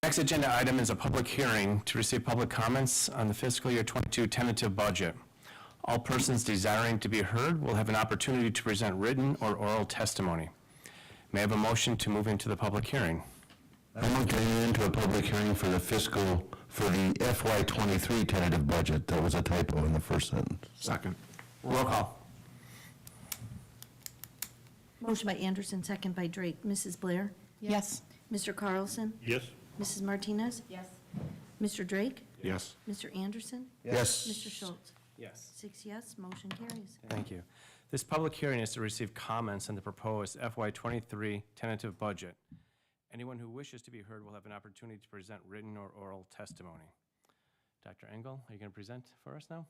Next agenda item is a public hearing to receive public comments on the fiscal year 22 tentative budget. All persons desiring to be heard will have an opportunity to present written or oral testimony. May I have a motion to move into the public hearing? I move to enter into a public hearing for the FY23 tentative budget. That was a typo in the first sentence. Second. Roll call. Motion by Anderson, second by Drake. Mrs. Blair? Yes. Mr. Carlson? Yes. Mrs. Martinez? Yes. Mr. Drake? Yes. Mr. Anderson? Yes. Mr. Schultz? Yes. 6 yes, motion carries. Thank you. This public hearing is to receive comments on the proposed FY23 tentative budget. Anyone who wishes to be heard will have an opportunity to present written or oral testimony. Dr. Engel, are you going to present for us now?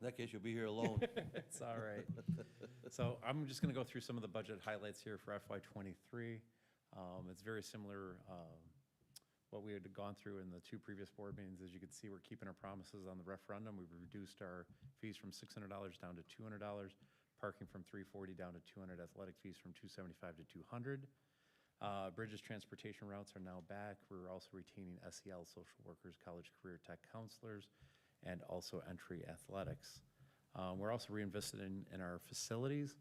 In that case, you'll be here alone. It's all right. So I'm just going to go through some of the budget highlights here for FY23. It's very similar what we had gone through in the two previous board meetings. As you can see, we're keeping our promises on the referendum. We've reduced our fees from $600 down to $200, parking from $340 down to $200, athletic fees from $275 to $200. Bridges transportation routes are now back. We're also retaining SEL, social workers, college career tech counselors, and also entry athletics. We're also reinvested in our facilities.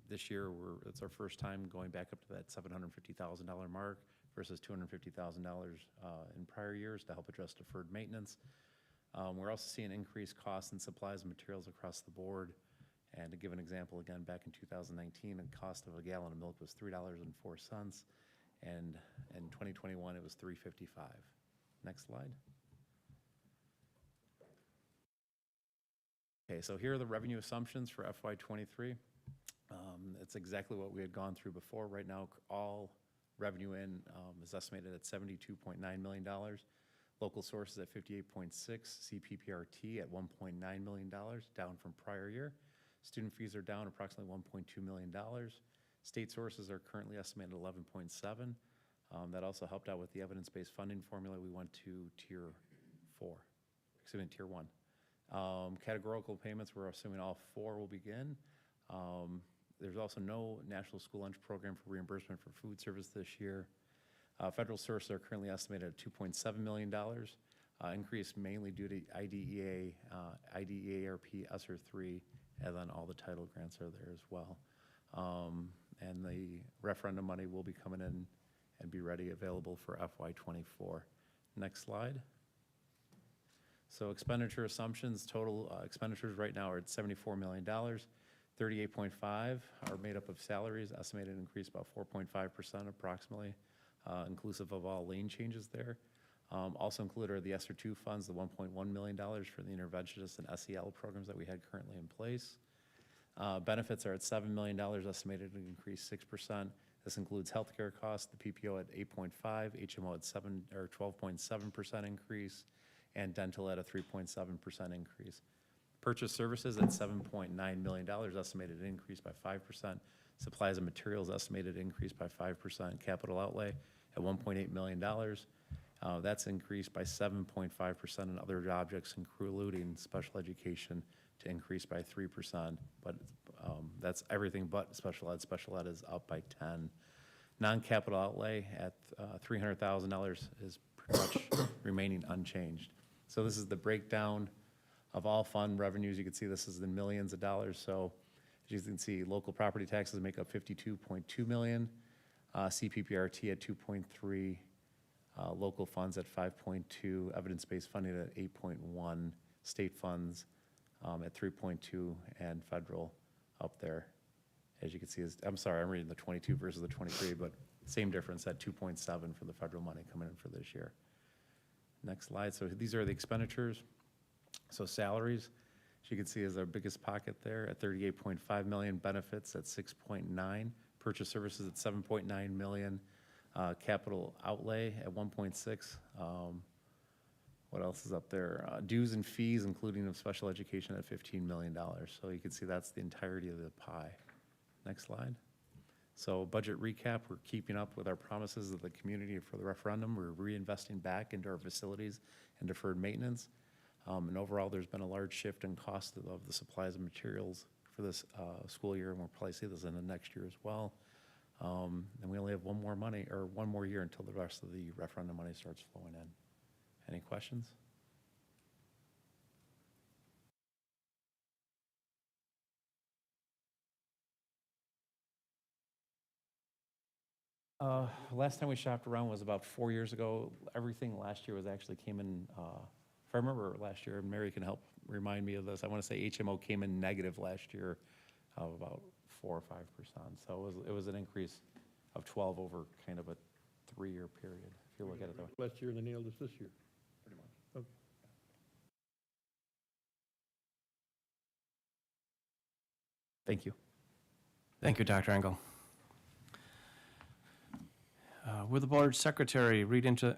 This year, it's our first time going back up to that $750,000 mark versus $250,000 in prior years to help address deferred maintenance. We're also seeing increased costs in supplies and materials across the board. And to give an example, again, back in 2019, the cost of a gallon of milk was $3.04, and in 2021, it was $3.55. Next slide. Okay, so here are the revenue assumptions for FY23. It's exactly what we had gone through before. Right now, all revenue is estimated at $72.9 million. Local sources at 58.6, CPPRT at $1.9 million, down from prior year. Student fees are down approximately $1.2 million. State sources are currently estimated at 11.7. That also helped out with the evidence-based funding formula. We went to tier 1. Categorical payments, we're assuming all 4 will begin. There's also no National School Lunch Program for reimbursement for food service this year. Federal sources are currently estimated at $2.7 million, increase mainly due to IDEA, IDEARP, ESSER 3, and then all the title grants are there as well. And the referendum money will be coming in and be ready, available for FY24. Next slide. So expenditure assumptions, total expenditures right now are at $74 million. 38.5 are made up of salaries, estimated increase about 4.5% approximately, inclusive of all lane changes there. Also included are the ESSER 2 funds, the $1.1 million for the interventionist and SEL programs that we had currently in place. Benefits are at $7 million, estimated to increase 6%. This includes healthcare costs, the PPO at 8.5, HMO at 12.7% increase, and dental at a 3.7% increase. Purchase services at $7.9 million, estimated to increase by 5%. Supplies and materials estimated to increase by 5%. Capital outlay at $1.8 million. That's increased by 7.5%, and other objects, including special education, to increase by 3%. But that's everything but special ed. Special ed is up by 10. Non-capital outlay at $300,000 is pretty much remaining unchanged. So this is the breakdown of all fund revenues. You can see this is in millions of dollars. So as you can see, local property taxes make up $52.2 million, CPPRT at 2.3, local funds at 5.2, evidence-based funding at 8.1, state funds at 3.2, and federal up there. As you can see, I'm sorry, I'm reading the 22 versus the 23, but same difference at 2.7 for the federal money coming in for this year. Next slide. So these are the expenditures. So salaries, as you can see, is our biggest pocket there at 38.5 million, benefits at 6.9, purchase services at 7.9 million, capital outlay at 1.6. What else is up there? Dues and fees, including of special education, at $15 million. So you can see that's the entirety of the pie. Next slide. So budget recap, we're keeping up with our promises of the community for the referendum. We're reinvesting back into our facilities and deferred maintenance. And overall, there's been a large shift in cost of the supplies and materials for this school year, and we'll probably see this in the next year as well. And we only have one more year until the rest of the referendum money starts flowing in. Any questions? Last time we shopped around was about 4 years ago. Everything last year came in, if I remember last year, and Mary can help remind me of this, I want to say HMO came in negative last year of about 4 or 5%. So it was an increase of 12 over kind of a 3-year period, if you look at it that way. Last year and they nailed us this year. Pretty much. Okay. Thank you. Thank you, Dr. Engel. Will the board secretary read into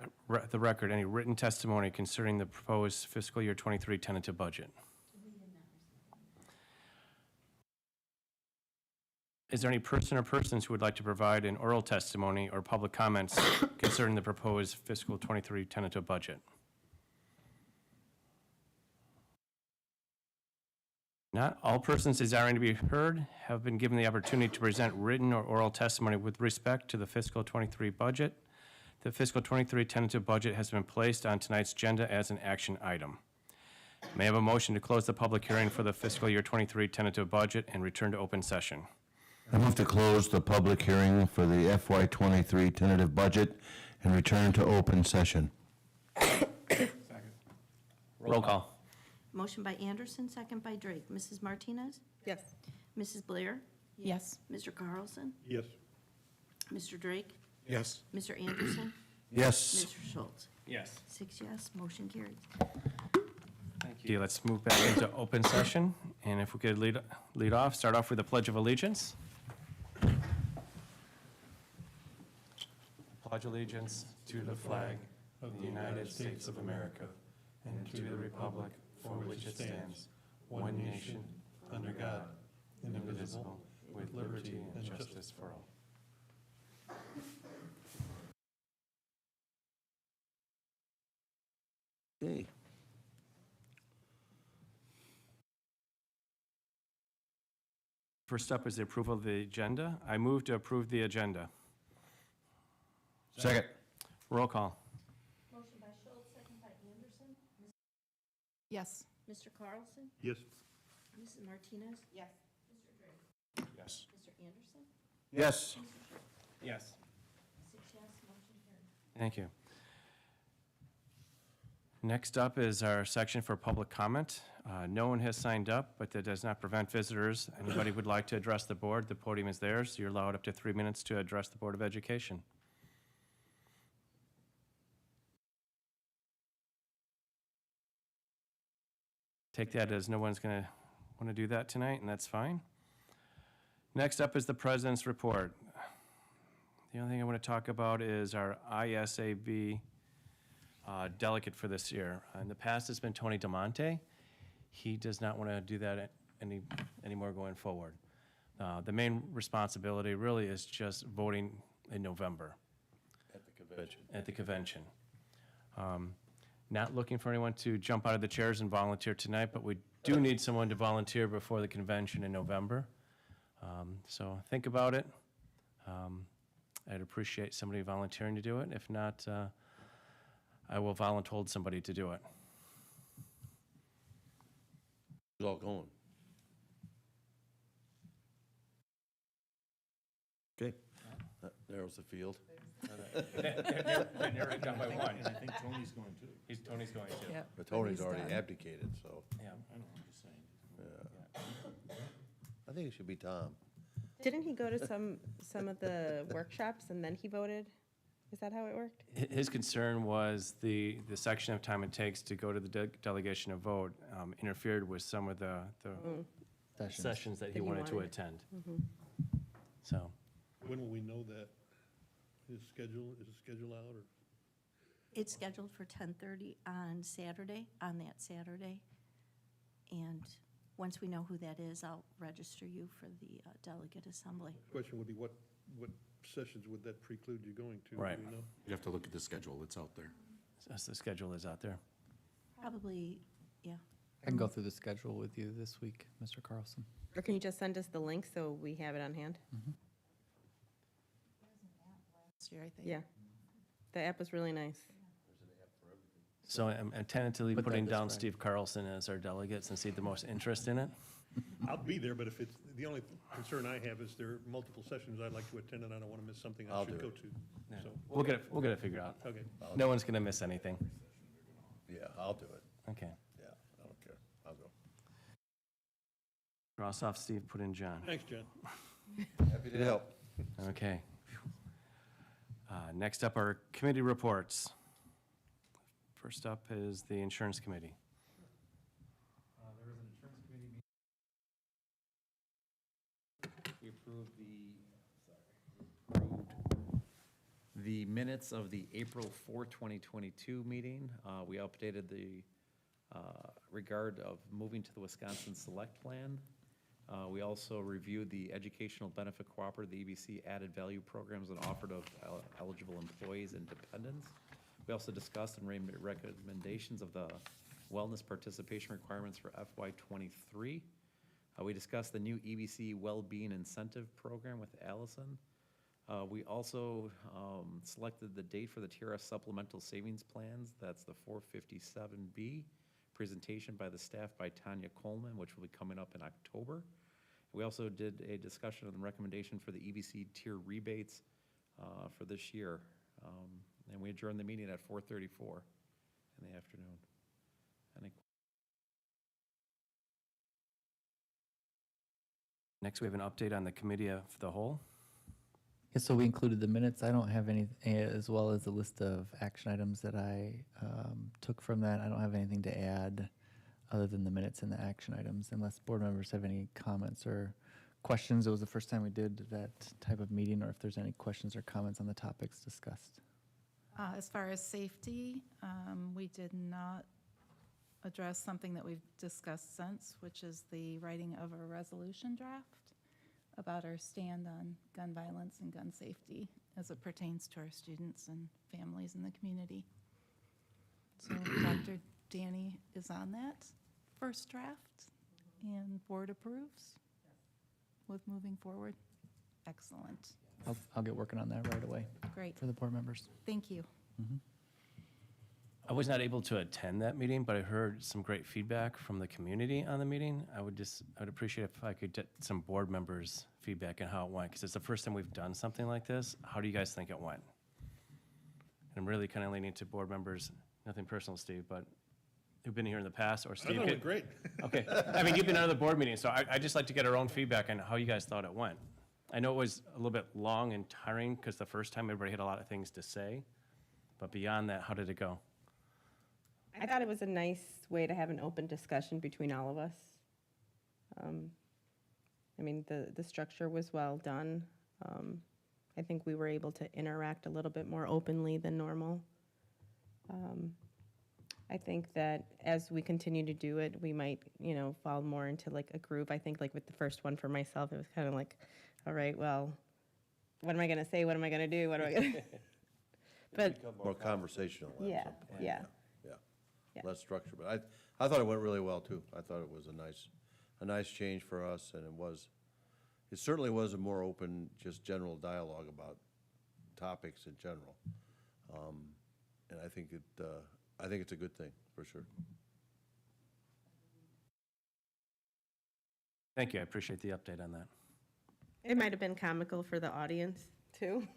the record any written testimony concerning the proposed fiscal year 23 tentative budget? Is there any person or persons who would like to provide an oral testimony or public comments concerning the proposed fiscal 23 tentative budget? Not all persons desiring to be heard have been given the opportunity to present written or oral testimony with respect to the fiscal 23 budget. The fiscal 23 tentative budget has been placed on tonight's agenda as an action item. May I have a motion to close the public hearing for the fiscal year 23 tentative budget and return to open session? I move to close the public hearing for the FY23 tentative budget and return to open session. Roll call. Motion by Anderson, second by Drake. Mrs. Martinez? Yes. Mrs. Blair? Yes. Mr. Carlson? Yes. Mr. Drake? Yes. Mr. Anderson? Yes. Mr. Schultz? Yes. 6 yes, motion carries. Thank you. Let's move back into open session, and if we could lead off, start off with the Pledge of Allegiance. Pledge allegiance to the flag of the United States of America and to the republic for which it stands, one nation, under God, indivisible, with liberty and justice for all. Okay. First up is the approval of the agenda. I move to approve the agenda. Second. Roll call. Motion by Schultz, second by Anderson. Yes. Mr. Carlson? Yes. Mrs. Martinez? Yes. Mr. Drake? Yes. Mr. Anderson? Yes. Yes. 6 yes, motion carries. Thank you. Next up is our section for public comment. No one has signed up, but that does not prevent visitors. Anybody would like to address the board, the podium is theirs. You're allowed up to 3 minutes to address the Board of Education. Take that as no one's going to want to do that tonight, and that's fine. Next up is the President's report. The only thing I want to talk about is our ISAB delegate for this year. In the past, it's been Tony DeMonte. He does not want to do that anymore going forward. The main responsibility really is just voting in November. At the convention. Not looking for anyone to jump out of the chairs and volunteer tonight, but we do need someone to volunteer before the convention in November. So think about it. I'd appreciate somebody volunteering to do it. If not, I will volunteer somebody to do it. Who's all going? Okay. That narrows the field. Narrowed it down by one. And I think Tony's going too. Tony's going to. Yep. But Tony's He's already done. abdicated, so Yeah. I know, I'm just saying. I think it should be Tom. Didn't he go to some of the workshops and then he voted? Is that how it worked? His concern was the section of time it takes to go to the delegation of vote interfered with some of the sessions that he That he wanted to wanted. attend. So, When will we know that? Is it schedule out, or? It's scheduled for 10:30 on that Saturday. And once we know who that is, I'll register you for the delegate assembly. Question would be, what sessions would that preclude you going to? Do Right. you know? You have to look at the schedule, it's out there. as the schedule is out there. Probably, yeah. I can go through the schedule with you this week, Mr. Carlson. Or can you just send us the link so we have it on hand? Last year, I think. Yeah. The app was really nice. So I'm tentatively Put that putting this down Friday. Steve Carlson as our delegate since he had the most interest in it. I'll be there, but if it's, the only concern I have is there are multiple sessions I'd like to attend, and I don't want to miss something I I'll should do go it. to. So, We'll get it figured out. okay. No one's going to miss anything. Yeah, I'll do it. Okay. Yeah, I don't care. I'll go. Cross off Steve, put in John. Thanks, John. Happy to help. Okay. Next up are committee reports. First up is the insurance committee. There was an insurance committee meeting. We approved the minutes of the April 4, 2022 meeting. We updated the regard of moving to the Wisconsin Select Plan. We also reviewed the Educational Benefit Cooperative, the EBC added value programs and offered of eligible employees and dependents. We also discussed and made recommendations of the wellness participation requirements for FY '23. We discussed the new EBC Wellbeing Incentive Program with Allison. We also selected the date for the TRS Supplemental Savings Plans. That's the 457B presentation by the staff by Tanya Coleman, which will be coming up in October. We also did a discussion on the recommendation for the EBC tier rebates for this year. And we adjourned the meeting at 4:34 in the afternoon. Next, we have an update on the committee of the whole. Yeah, so we included the minutes. I don't have any, as well as a list of action items that I took from that. I don't have anything to add other than the minutes and the action items, unless board members have any comments or questions. It was the first time we did that type of meeting, or if there's any questions or comments on the topics discussed. As far as safety, we did not address something that we've discussed since, which is the writing of a resolution draft about our stand on gun violence and gun safety as it pertains to our students and families in the community. So Dr. Danny is on that first draft, and board approves with moving forward. Excellent. I'll get working on that right away Great. for the board members. Thank you. I was not able to attend that meeting, but I heard some great feedback from the community on the meeting. I'd appreciate if I could get some board members' feedback on how it went, because it's the first time we've done something like this. How do you guys think it went? And I'm really kind of leaning to board members, nothing personal, Steve, but who've been here in the past, or I Steve. thought it went great. Okay, I mean, you've been on the board meeting, so I'd just like to get our own feedback on how you guys thought it went. I know it was a little bit long and tiring, because the first time everybody had a lot of things to say, but beyond that, how did it go? I thought it was a nice way to have an open discussion between all of us. I mean, the structure was well done. I think we were able to interact a little bit more openly than normal. I think that as we continue to do it, we might, fall more into like a groove. I think like with the first one for myself, it was kind of like, all right, well, what am I gonna say? What am I gonna do? What am I gonna? But More conversational. at yeah, some point. yeah. Yeah, less structure, but I thought it went really well, too. I thought it was a nice change for us, and it certainly was a more open, just general dialogue about topics in general. And I think it's a good thing, for sure. Thank you, I appreciate the update on that. It might have been comical for the audience, too.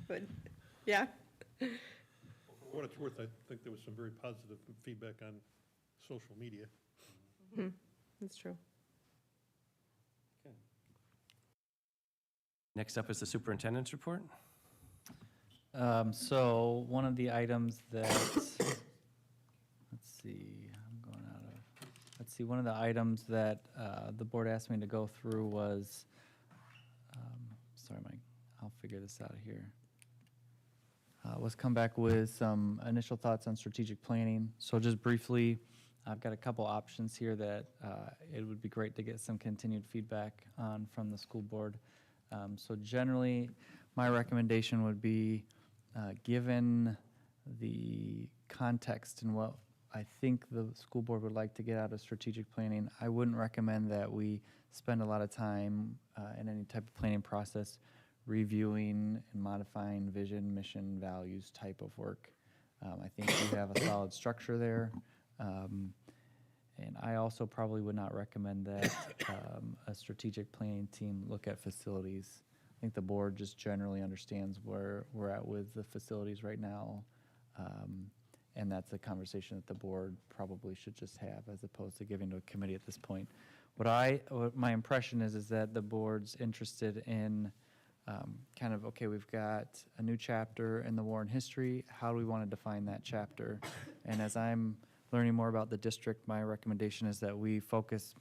But, yeah. For what it's worth, I think there was some very positive feedback on social media. That's true. Next up is the superintendent's report. So one of the items that, one of the items that the board asked me to go through was, I'll figure this out here. Was come back with some initial thoughts on strategic planning. So just briefly, I've got a couple options here that it would be great to get some continued feedback on from the school board. So generally, my recommendation would be, given the context and what I think the school board would like to get out of strategic planning. I wouldn't recommend that we spend a lot of time in any type of planning process reviewing and modifying vision, mission, values type of work. I think we have a solid structure there. And I also probably would not recommend that a strategic planning team look at facilities. I think the board just generally understands where we're at with the facilities right now. And that's a conversation that the board probably should just have as opposed to giving to a committee at this point. What my impression is that the board's interested in kind of, okay, we've got a new chapter in the war in history. How do we want to define that chapter? And as I'm learning more about the district, my recommendation is that we focus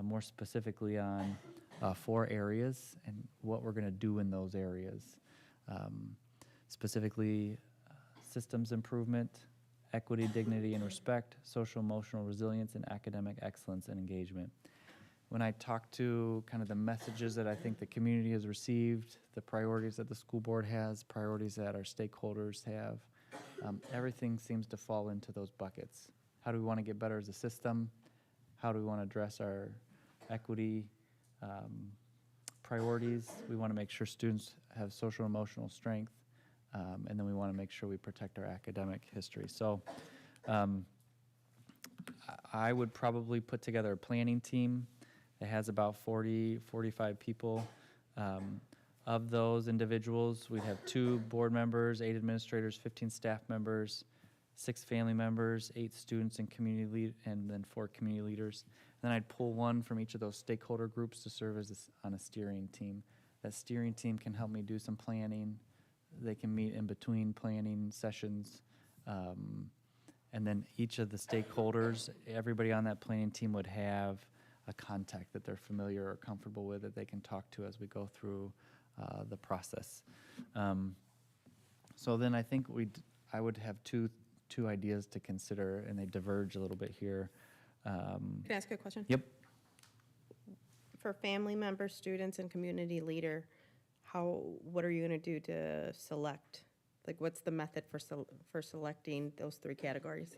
more specifically on 4 areas and what we're going to do in those areas. Specifically, systems improvement, equity, dignity, and respect, social emotional resilience, and academic excellence and engagement. When I talk to kind of the messages that I think the community has received, the priorities that the school board has, priorities that our stakeholders have, everything seems to fall into those buckets. How do we want to get better as a system? How do we want to address our equity priorities? We want to make sure students have social and emotional strength, and then we want to make sure we protect our academic history. So I would probably put together a planning team. It has about 45 people. Of those individuals, we'd have 2 board members, 8 administrators, 15 staff members, 6 family members, 8 students and and then 4 community leaders. And then I'd pull 1 from each of those stakeholder groups to serve as on a steering team. That steering team can help me do some planning. They can meet in between planning sessions. And then each of the stakeholders, everybody on that planning team would have a contact that they're familiar or comfortable with that they can talk to as we go through the process. So then I think I would have two ideas to consider, and they diverge a little bit here. Can I ask you a question? Yep. For family members, students, and community leader, what are you going to do to select? Like, what's the method for selecting those 3 categories?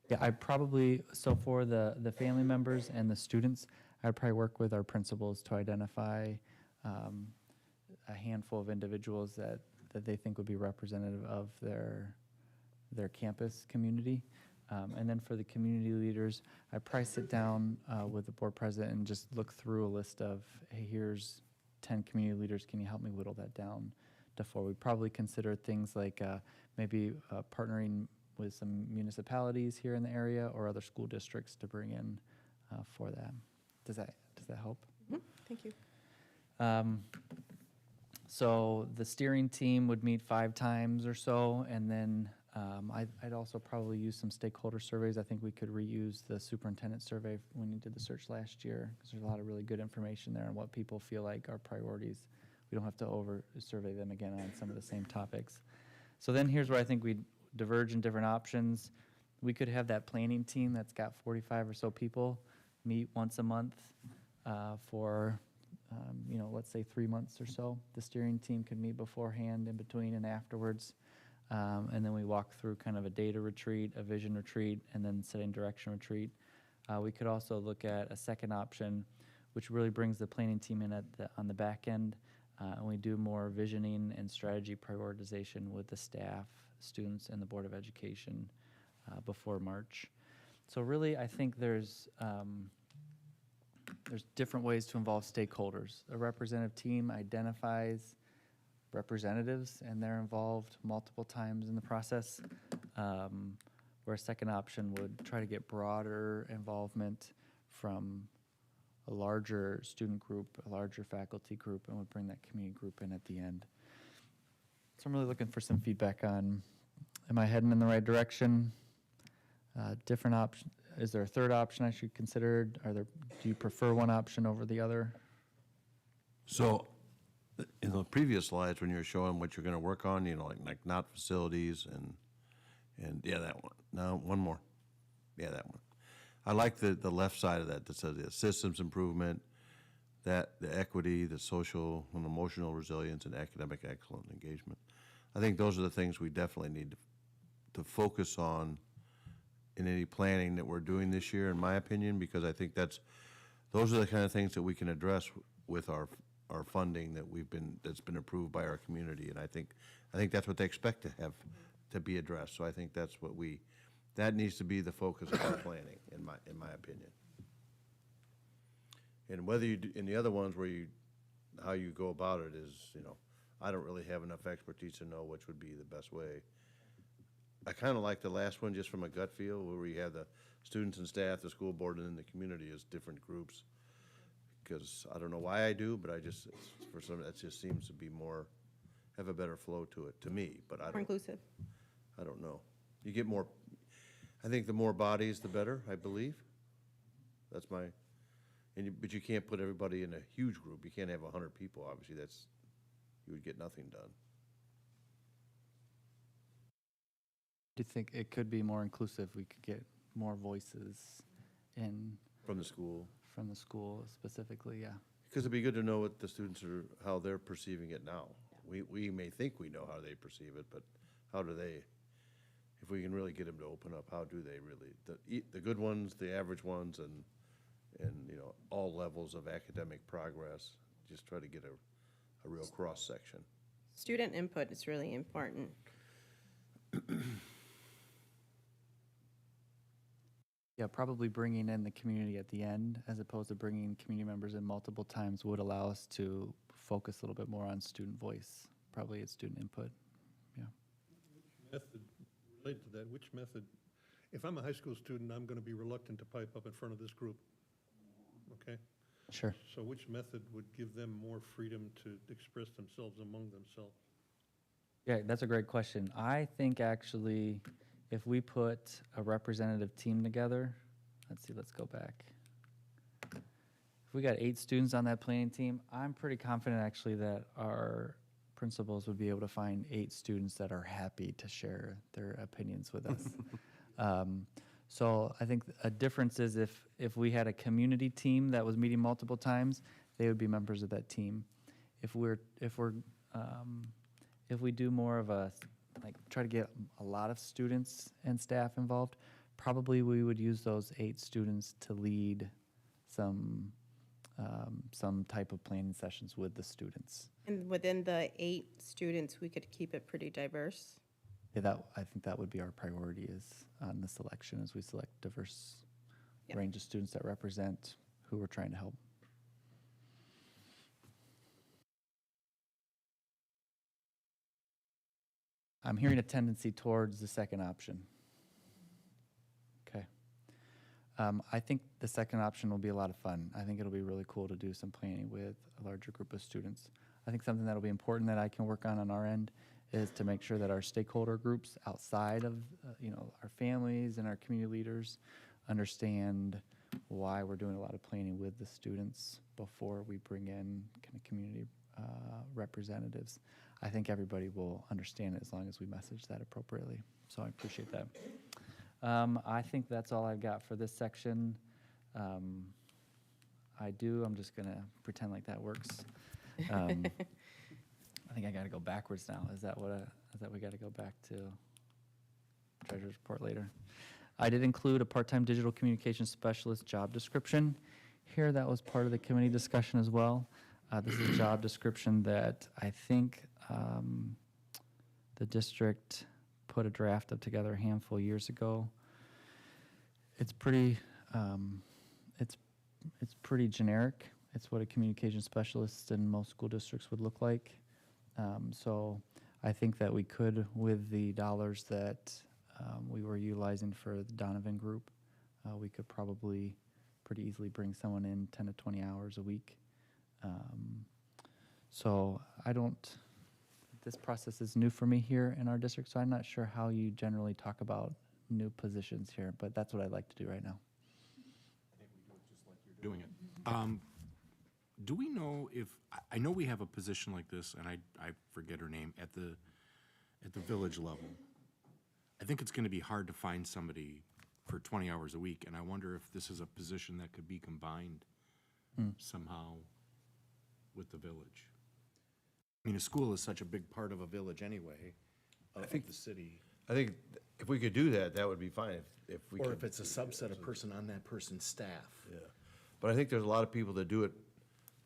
Yeah, so for the family members and the students, I'd probably work with our principals to identify a handful of individuals that they think would be representative of their campus community. And then for the community leaders, I'd probably sit down with the board president and just look through a list of, hey, here's 10 community leaders, can you help me whittle that down to 4? We'd probably consider things like maybe partnering with some municipalities here in the area or other school districts to bring in for that. Does that help? Mm-hmm. Thank you. So the steering team would meet 5 times or so, and then I'd also probably use some stakeholder surveys. I think we could reuse the superintendent survey when you did the search last year, because there's a lot of really good information there on what people feel like are priorities. We don't have to over-survey them again on some of the same topics. So then here's where I think we'd diverge in different options. We could have that planning team that's got 45 or so people meet once a month for, let's say 3 months or so. The steering team could meet beforehand, in between, and afterwards. And then we walk through kind of a data retreat, a vision retreat, and then setting direction retreat. We could also look at a second option, which really brings the planning team in on the back end. And we do more visioning and strategy prioritization with the staff, students, and the Board of Education before March. So really, I think there's different ways to involve stakeholders. A representative team identifies representatives, and they're involved multiple times in the process, where a second option would try to get broader involvement from a larger student group, a larger faculty group, and would bring that community group in at the end. So I'm really looking for some feedback on, am I heading in the right direction? Different option. Is there a third option I should consider? Do you prefer one option over the other? So, in the previous slides, when you were showing what you're going to work on, like not facilities and yeah, that one. No, one more. Yeah, that one. I like the left side of that says the systems improvement, the equity, the social and emotional resilience, and academic excellence engagement. I think those are the things we definitely need to focus on in any planning that we're doing this year, in my opinion, because I think those are the kind of things that we can address with our funding that's been approved by our community, and I think that's what they expect to be addressed, so I think that needs to be the focus of our planning, in my opinion. And whether you do, in the other ones how you go about it is, I don't really have enough expertise to know which would be the best way. I kind of like the last one just from a gut feel, where we have the students and staff, the school board, and then the community as different groups. Because I don't know why I do, but that just seems to be have a better flow to it, to me, but More inclusive. I don't know. You get more, I think the more bodies, the better, I believe. That's but you can't put everybody in a huge group. You can't have 100 people, obviously, you would get nothing done. Do you think it could be more inclusive? We could get more voices in From the school. from the school specifically, yeah. Because it'd be good to know what the students how they're perceiving it now. We may think we know how they perceive it, but how do they, if we can really get them to open up, how do they really, the good ones, the average ones, and all levels of academic progress, just try to get a real cross-section. Student input is really important. Yeah, probably bringing in the community at the end, as opposed to bringing community members in multiple times, would allow us to focus a little bit more on student voice, probably at student input, yeah. Method, related to that, which method, if I'm a high school student, I'm going to be reluctant to pipe up in front of this group, okay? Sure. So which method would give them more freedom to express themselves among themselves? Yeah, that's a great question. I think actually, if we put a representative team together, let's go back. If we got 8 students on that planning team, I'm pretty confident actually that our principals would be able to find 8 students that are happy to share their opinions with us. So I think a difference is if we had a community team that was meeting multiple times, they would be members of that team. If we do more of try to get a lot of students and staff involved, probably we would use those 8 students to lead some type of planning sessions with the students. And within the 8 students, we could keep it pretty diverse. Yeah, I think that would be our priority is on the selection, as we select diverse Yep. range of students that represent who we're trying to help. I'm hearing a tendency towards the second option. Okay. I think the second option will be a lot of fun. I think it'll be really cool to do some planning with a larger group of students. I think something that'll be important that I can work on our end is to make sure that our stakeholder groups outside of our families and our community leaders understand why we're doing a lot of planning with the students before we bring in kind of community representatives. I think everybody will understand it as long as we message that appropriately. So I appreciate that. I think that's all I've got for this section. I'm just gonna pretend like that works. I think I gotta go backwards now. Is that we gotta go back to treasurer's report later? I did include a part-time digital communication specialist job description here. That was part of the committee discussion as well. This is a job description that I think the district put a draft up together a handful of years ago. It's pretty pretty generic. It's what a communication specialist in most school districts would look like. So I think that we could, with the dollars that we were utilizing for the Donovan group, we could probably pretty easily bring someone in 10 to 20 hours a week. So this process is new for me here in our district, so I'm not sure how you generally talk about new positions here, but that's what I'd like to do right now. Doing it. Do we know if, I know we have a position like this, and I forget her name, at the village level. I think it's going to be hard to find somebody for 20 hours a week, and I wonder if this is a position that could be combined somehow with the village. I mean, a school is such a big part of a village anyway, of the city. I think if we could do that, that would be fine, if we Or could. if it's a subset of person on that person's staff. Yeah, but I think there's a lot of people that do it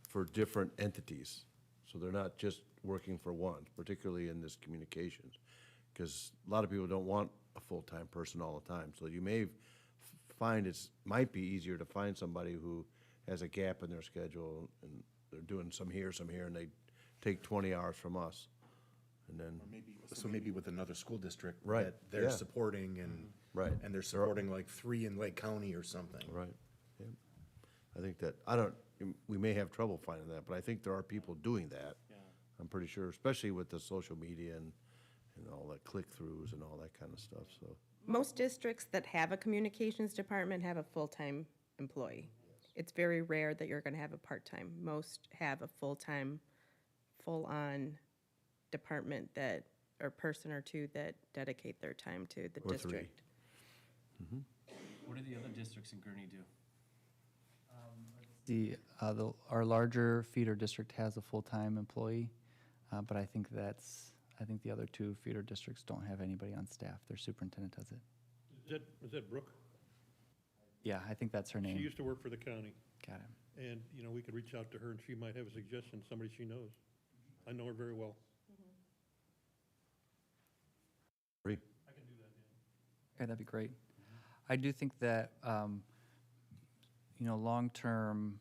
for different entities, so they're not just working for one, particularly in this communications. Because a lot of people don't want a full-time person all the time, so you may find might be easier to find somebody who has a gap in their schedule, and they're doing some here, and they take 20 hours from us, and then, So maybe with another school district. Right, That they're yeah. supporting and. Right. And they're supporting like 3 in Lake County or something. right, yeah. I think that, we may have trouble finding that, but I think there are people doing that. I'm pretty sure, especially with the social media and all that click-throughs and all that kind of stuff, so. Most districts that have a communications department have a full-time employee. It's very rare that you're gonna have a part-time. Most have a full-time, full-on department or person or two that dedicate their time to the Or three. district. What do the other districts in Gurnee do? Our larger feeder district has a full-time employee, but I think the other two feeder districts don't have anybody on staff. Their superintendent does it. Is that Brooke? Yeah, I think that's her She name. used to work for the county, Got it. and, we could reach out to her, and she might have a suggestion, somebody she knows. I know her very well. Three. Okay, that'd be great. I do think that, long-term,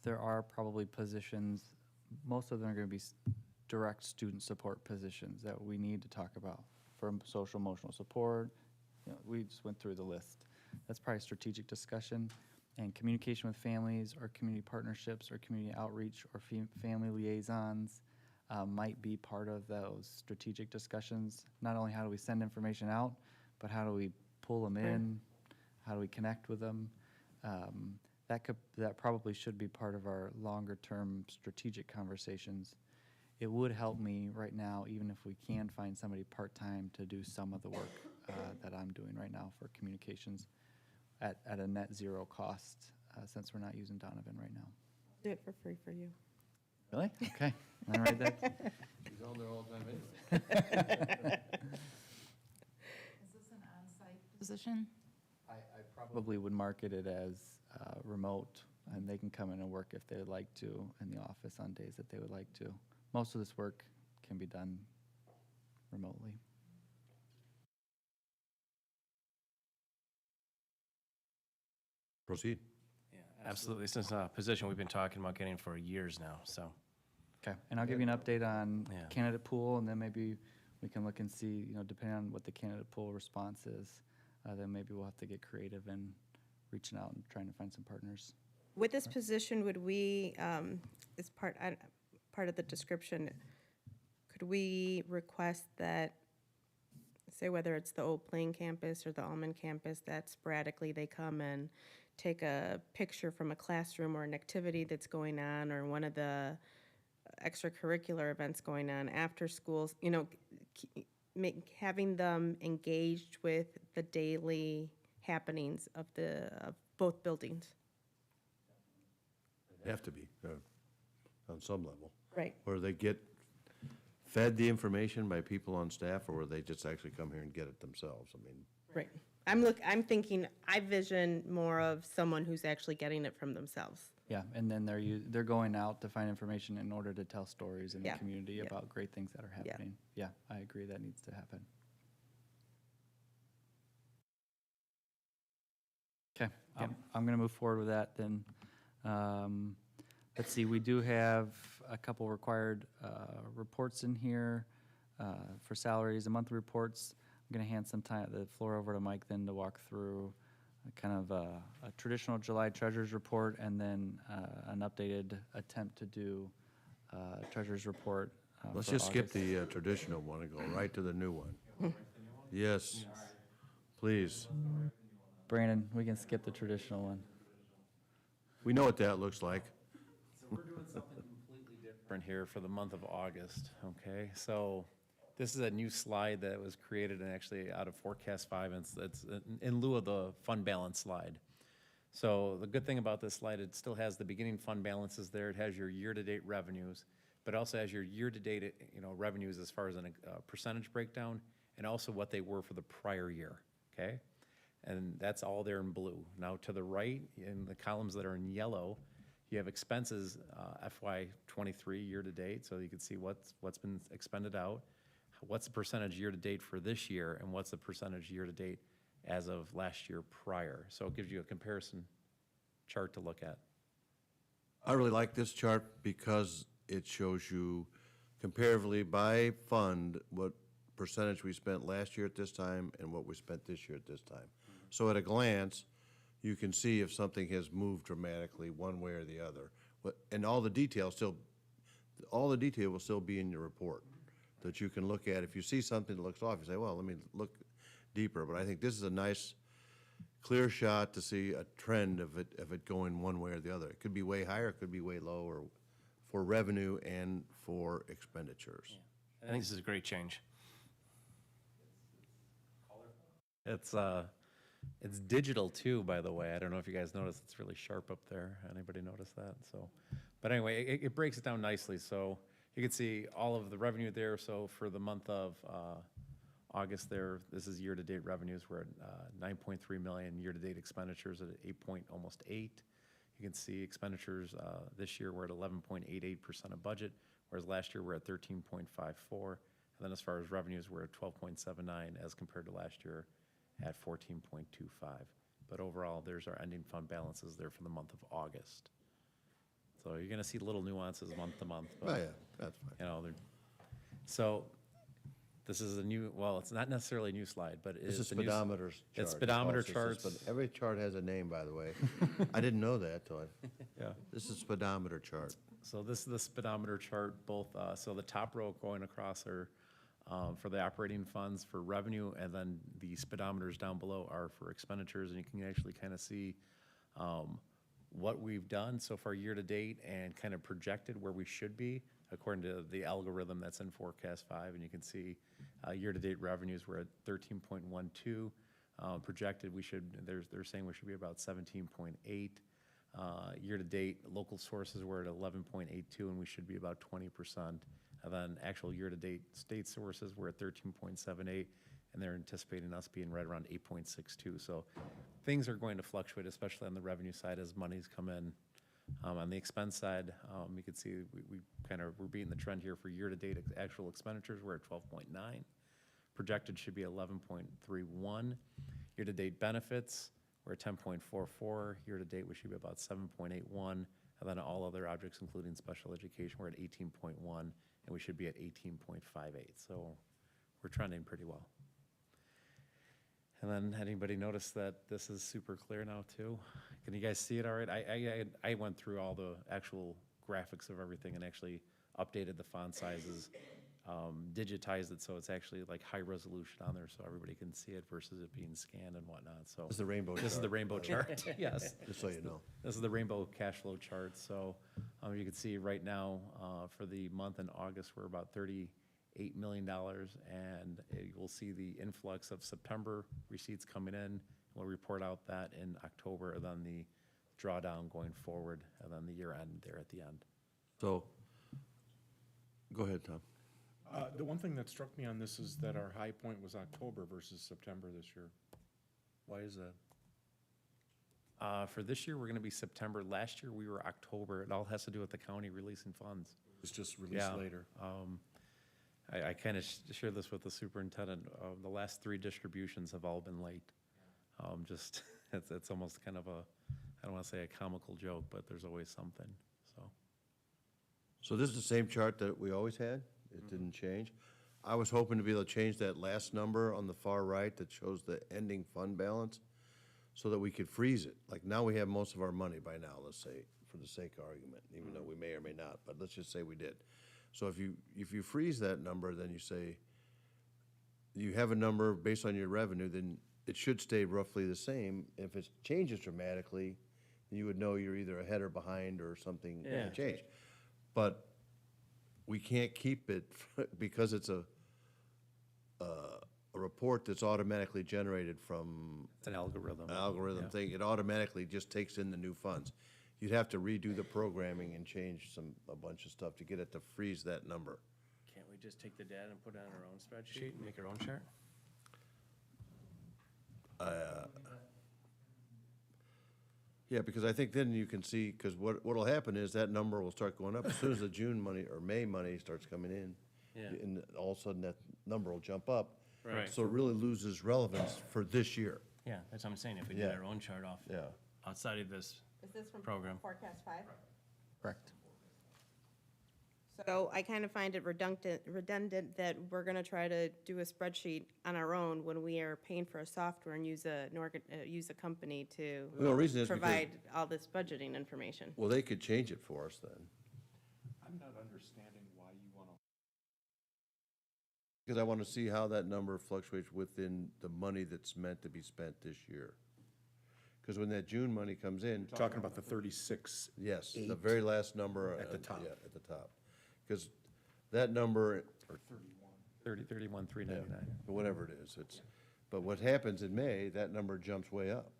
there are probably positions, most of them are going to be direct student support positions that we need to talk about for social emotional support. We just went through the list. That's probably strategic discussion and communication with families or community partnerships or community outreach or family liaisons might be part of those strategic discussions. Not only how do we send information out, but how do we pull them in? How do we connect with them? That probably should be part of our longer-term strategic conversations. It would help me right now, even if we can find somebody part-time to do some of the work that I'm doing right now for communications at a net zero cost, since we're not using Donovan right now. Do it for free for you. Really? Okay. All right, that, He's on there all the time anyway. Is this an on-site position? I probably would market it as remote, and they can come in and work if they would like to in the office on days that they would like to. Most of this work can be done remotely. Proceed. Yeah, absolutely. This is a position we've been talking about getting for years now, so. Okay, and I'll give you an update on Yeah. candidate pool, and then maybe we can look and see, depending on what the candidate pool response is, then maybe we'll have to get creative in reaching out and trying to find some partners. With this position, would we, as part of the description, could we request that, say whether it's the Old Plain campus or the Almond campus, that sporadically they come and take a picture from a classroom or an activity that's going on or one of the extracurricular events going on after schools, having them engaged with the daily happenings of both buildings? Have to be, on some level. Right. Or they get fed the information by people on staff, or they just actually come here and get it themselves. I mean, Right. I'm thinking, I vision more of someone who's actually getting it from themselves. Yeah, and then they're going out to find information in order to tell stories in the Yeah, community yeah. about great things that are Yeah. happening. Yeah, I agree, that needs to happen. Okay, I'm going to move forward with that then. Let's see, we do have a couple required reports in here for salaries and monthly reports. I'm going to hand the floor over to Mike then to walk through kind of a traditional July treasurer's report and then an updated attempt to do treasurer's report. let's for just skip August. the traditional one and go right to the new one. Yes, please. Brandon, we can skip the traditional one. We know what that looks like. So we're doing something completely different here for the month of August, okay? So this is a new slide that was created and actually out of Forecast 5, and it's in lieu of the fund balance slide. So the good thing about this slide, it still has the beginning fund balances there. It has your year-to-date revenues, but also has your year-to-date, revenues as far as a percentage breakdown, and also what they were for the prior year, okay? And that's all there in blue. Now, to the right, in the columns that are in yellow, you have expenses, FY '23 year-to-date, so you can see what's been expended out, what's the percentage year-to-date for this year, and what's the percentage year-to-date as of last year prior. So it gives you a comparison chart to look at. I really like this chart because it shows you comparatively by fund what percentage we spent last year at this time and what we spent this year at this time. So at a glance, you can see if something has moved dramatically one way or the other. And all the detail will still be in your report that you can look at. If you see something that looks off, you say, well, let me look deeper. But I think this is a nice, clear shot to see a trend of it going one way or the other. It could be way higher, it could be way lower for revenue and for expenditures. I think this is a great change. It's digital too, by the way. I don't know if you guys noticed, it's really sharp up there. Anybody notice that? So, but anyway, it breaks it down nicely. So you can see all of the revenue there. So for the month of August there, this is year-to-date revenues. We're at 9.3 million. Year-to-date expenditures at almost 8. You can see expenditures this year we're at 11.88% of budget, whereas last year we're at 13.54. And then as far as revenues, we're at 12.79 as compared to last year at 14.25. But overall, there's our ending fund balances there for the month of August. So you're gonna see little nuances month to month. Oh, But, yeah, that's fine. you know, so this is a new, well, it's not necessarily a new slide, but it This is is the new. speedometer chart. It's speedometer This is charts. Every chart has a name, by the way. I didn't know that till Yeah. this is speedometer chart. So this is the speedometer chart, both, so the top row going across are for the operating funds for revenue, and then the speedometers down below are for expenditures, and you can actually kind of see what we've done so far year-to-date and kind of projected where we should be according to the algorithm that's in Forecast 5, and you can see year-to-date revenues, we're at 13.12. Projected, they're saying we should be about 17.8. Year-to-date, local sources were at 11.82, and we should be about 20%. And then actual year-to-date state sources were at 13.78, and they're anticipating us being right around 8.62. So things are going to fluctuate, especially on the revenue side as monies come in. On the expense side, you can see we're beating the trend here for year-to-date actual expenditures. We're at 12.9. Projected should be 11.31. Year-to-date benefits, we're at 10.44. Year-to-date, we should be about 7.81. And then all other objects, including special education, we're at 18.1, and we should be at 18.58. So we're trending pretty well. And then, anybody notice that this is super clear now too? Can you guys see it all right? I went through all the actual graphics of everything and actually updated the font sizes, digitized it so it's actually like high resolution on there so everybody can see it versus it being scanned and whatnot. So This is the rainbow chart. this is the rainbow chart, yes. Just so you know. This is the rainbow cash flow chart. So you can see right now for the month in August, we're about $38 million. And you'll see the influx of September receipts coming in. We'll report out that in October, and then the drawdown going forward, and then the year end there at the end. So, go ahead, Tom. The one thing that struck me on this is that our high point was October versus September this year. Why is that? For this year, we're going to be September. Last year, we were October. It all has to do with the county releasing funds. It's just released later. I kind of shared this with the superintendent. The last 3 distributions have all been late. It's almost kind of I don't want to say a comical joke, but there's always something, so. So this is the same chart that we always had? It didn't change? I was hoping to be able to change that last number on the far right that shows the ending fund balance so that we could freeze it. Like now we have most of our money by now, let's say, for the sake of argument, even though we may or may not, but let's just say we did. So if you freeze that number, then you say, you have a number based on your revenue, then it should stay roughly the same. If it changes dramatically, then you would know you're either ahead or behind or something changed. But we can't keep it because it's a report that's automatically generated from It's an algorithm. an algorithm thing. It automatically just takes in the new funds. You'd have to redo the programming and change a bunch of stuff to get it to freeze that number. Can't we just take the data and put it on our own spreadsheet and make our own chart? Yeah, because I think then you can see, because what'll happen is that number will start going up as soon as the June money or May money starts coming in. Yeah. And all of a sudden that number will jump up. Right. So it really loses relevance for this year. Yeah, that's what I'm saying, if we did Yeah. our own chart off Yeah. outside of this. Is this from Program. Forecast 5? Correct. So I kind of find it redundant that we're going to try to do a spreadsheet on our own when we are paying for a software and use a company to The reason is because, provide all this budgeting information. well, they could change it for us then. I'm not understanding why you want to. Because I want to see how that number fluctuates within the money that's meant to be spent this year. Because when that June money comes in, Talking about the 36. yes, the 8 very last number. at the top. Yeah, at the top. Because that number, or 31, 399. whatever it is, but what happens in May, that number jumps way up.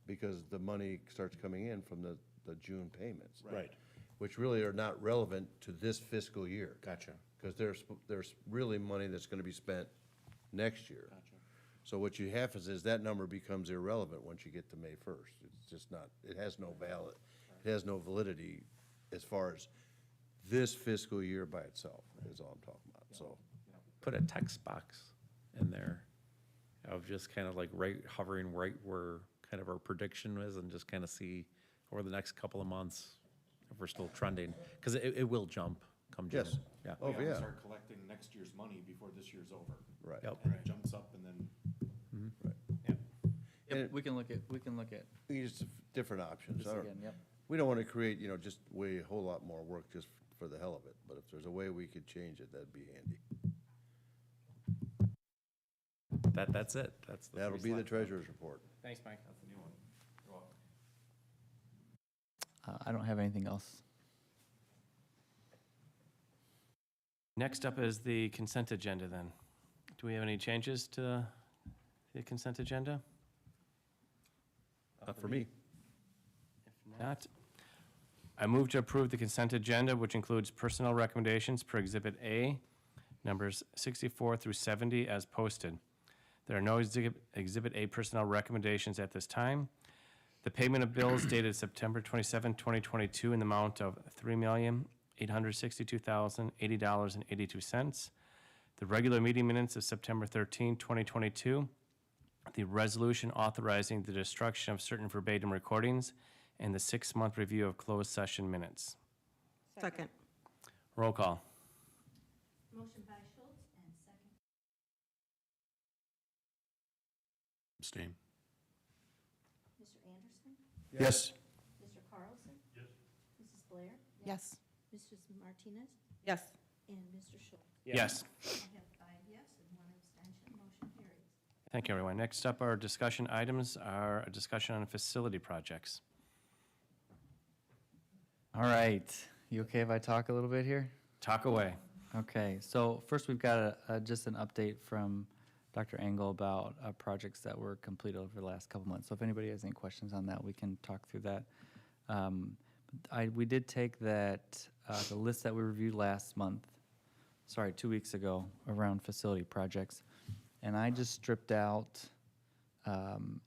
Because the money starts coming in from the June payments. Right. Which really are not relevant to this fiscal year. Gotcha. Because there's really money that's gonna be spent next year. Gotcha. So what you have is that number becomes irrelevant once you get to May 1st. It's just not, it has no validity as far as this fiscal year by itself, is all I'm talking about, so. Put a text box in there of just kind of like hovering right where kind of our prediction is, and just kind of see over the next couple of months if we're still trending, because it will jump come June. Yes. Yeah. Oh, yeah, Start collecting next year's money before this year's over. right. Yep. And it jumps up and then. Yep, we can look at, We use different options. this I don't- again, yep. We don't want to create, just way, a whole lot more work just for the hell of it, but if there's a way we could change it, that'd be handy. That's it. That's the That'll three be the slides. treasurer's report. Thanks, Mike. That's a new one. You're welcome. I don't have anything else. Next up is the consent agenda then. Do we have any changes to the consent agenda? For me. If not, I move to approve the consent agenda, which includes personnel recommendations per Exhibit A, numbers 64 through 70 as posted. There are no Exhibit A personnel recommendations at this time. The payment of bills dated September 27, 2022 in the amount of $3,862,080.82. The regular meeting minutes of September 13, 2022. The resolution authorizing the destruction of certain verbatim recordings, and the 6-month review of closed session minutes. Second. Roll call. Motion by Schultz and second. Abstain. Mr. Anderson? Yes. Mr. Carlson? Yes. Mrs. Blair? Yes. Mrs. Martinez? Yes. And Mr. Schultz? Yes. I have 5 yes and 1 abstention. Motion carries. Thank you, everyone. Next up, our discussion items are a discussion on facility projects. All right, you okay if I talk a little bit here? Talk away. Okay, so first we've got just an update from Dr. Engel about projects that were completed over the last couple months. So if anybody has any questions on that, we can talk through that. We did take that, the list that we reviewed last month, 2 weeks ago, around facility projects, and I just stripped out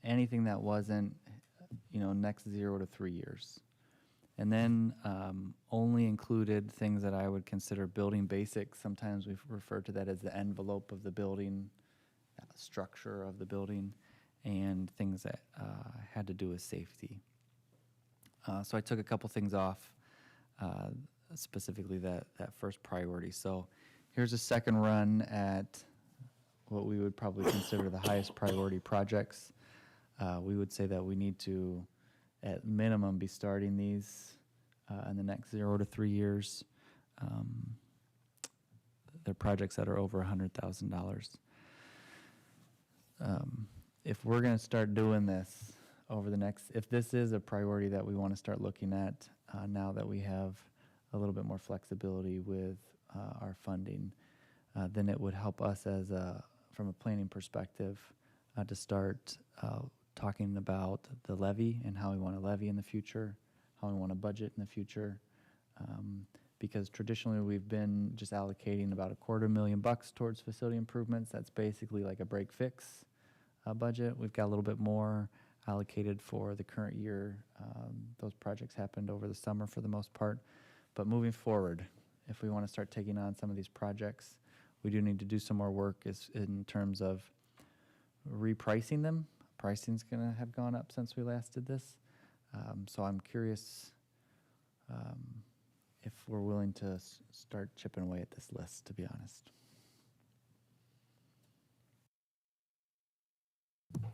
anything that wasn't, next 0 to 3 years. And then only included things that I would consider building basics. Sometimes we refer to that as the envelope of the building, structure of the building, and things that had to do with safety. So I took a couple things off, specifically that first priority. So here's a second run at what we would probably consider the highest priority projects. We would say that we need to, at minimum, be starting these in the next 0 to 3 years. They're projects that are over $100,000. If we're going to start doing this over the next, if this is a priority that we want to start looking at now that we have a little bit more flexibility with our funding, then it would help us from a planning perspective to start talking about the levy and how we want to levy in the future, how we want to budget in the future. Because traditionally we've been just allocating about $250,000 towards facility improvements. That's basically like a break fix budget. We've got a little bit more allocated for the current year. Those projects happened over the summer for the most part. But moving forward, if we want to start taking on some of these projects, we do need to do some more work in terms of repricing them. Pricing's going to have gone up since we last did this. So I'm curious if we're willing to start chipping away at this list, to be honest.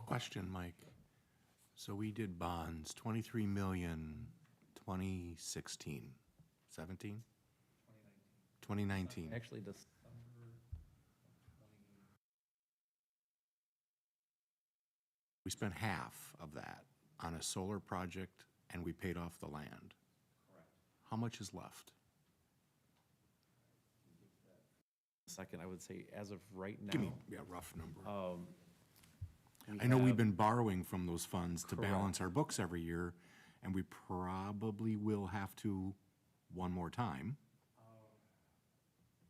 Question, Mike. So we did bonds, 23 million, 2016, 17? 2019. Actually, We spent half of that on a solar project, and we paid off the land. Correct. How much is left? second, I would say as of right now. Give me a rough number. we I know we've have- been borrowing from those funds to Correct. balance our books every year, and we probably will have to one more time.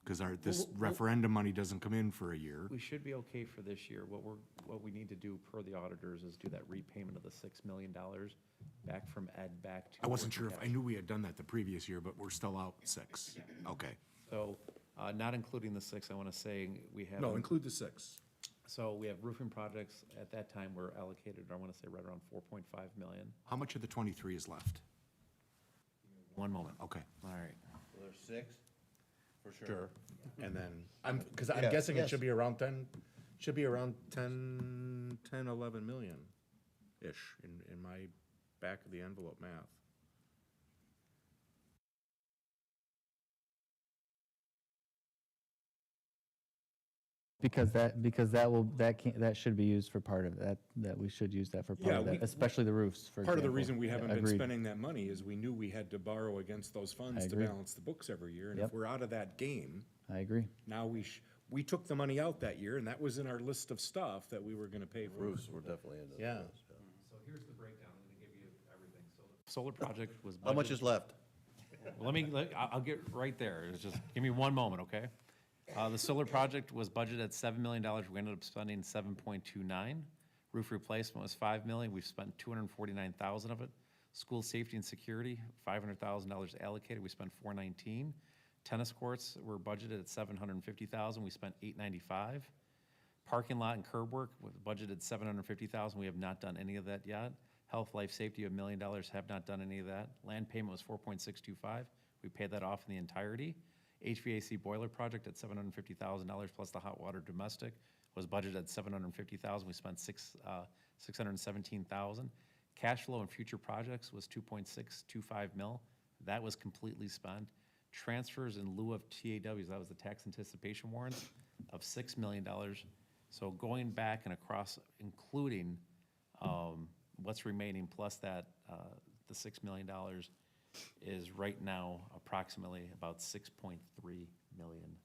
Because this referendum money doesn't come in for a year. We should be okay for this year. What we need to do per the auditors is do that repayment of the $6 million back from Ed back to. I wasn't sure working if, I capital. knew we had done that the previous year, but we're still out 6. Okay. So, not including the 6, I want to say we have. No, include the 6. So we have roofing projects at that time were allocated, I want to say right around 4.5 million. How much of the 23 is left? One moment. Okay. All right. There's 6, for sure. Sure. And then, because I'm Yes, guessing yes. it should be around 10, 11 million-ish in my back of the envelope math. Because that should be used for part of that, that we should use that for part Yeah, of that, especially the roofs, for example. Part of the reason we haven't been Agreed. spending that money is we knew we had to borrow against those funds I to agree. balance the books every year. And if Yep. we're out of that game, I agree. now we took the money out that year, and that was in our list of stuff that we were gonna pay for. Roofs were definitely into Yeah. this. So here's the breakdown. I'm going to give you everything. So the solar project was. How much budgeted- is left? Well, I'll get right there. It's just, give me one moment, okay? The solar project was budgeted at $7 million. We ended up spending 7.29. Roof replacement was $5 million. We've spent $249,000 of it. School safety and security, $500,000 allocated. We spent $419. Tennis courts were budgeted at $750,000. We spent $895. Parking lot and curb work was budgeted $750,000. We have not done any of that yet. Health, life, safety, $1 million, have not done any of that. Land payment was $4.625. We paid that off in the entirety. HVAC boiler project at $750,000 plus the hot water domestic was budgeted at $750,000. We spent $617,000. Cash flow and future projects was $2.625 mil. That was completely spent. Transfers in lieu of TAWs, that was the tax anticipation warrants, of $6 million. So going back and across, including what's remaining plus that, the $6 million is right now approximately about $6.3 million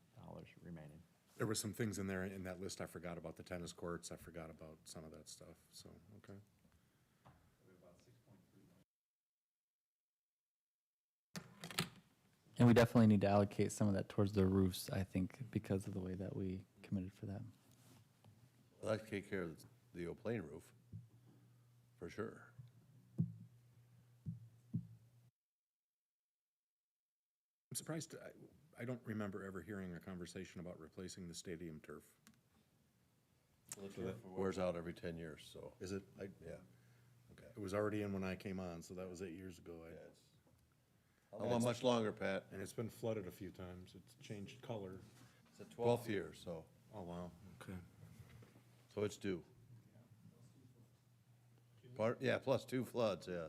remaining. There were some things in there, in that list, I forgot about the tennis courts, I forgot about some of that stuff, so, okay. And we definitely need to allocate some of that towards the roofs, I think, because of the way that we committed for that. I'd like to take care of the old plain roof, for sure. I'm surprised, I don't remember ever hearing a conversation about replacing the stadium turf. Wears out every 10 years, so. Is it? Yeah. Okay. It was already in when I came on, so that was 8 years ago. How long much longer, Pat? And it's been flooded a few times, it's changed color. It's the 12th year, so, Oh, wow, okay. so it's due. Yeah, plus 2 floods, yeah.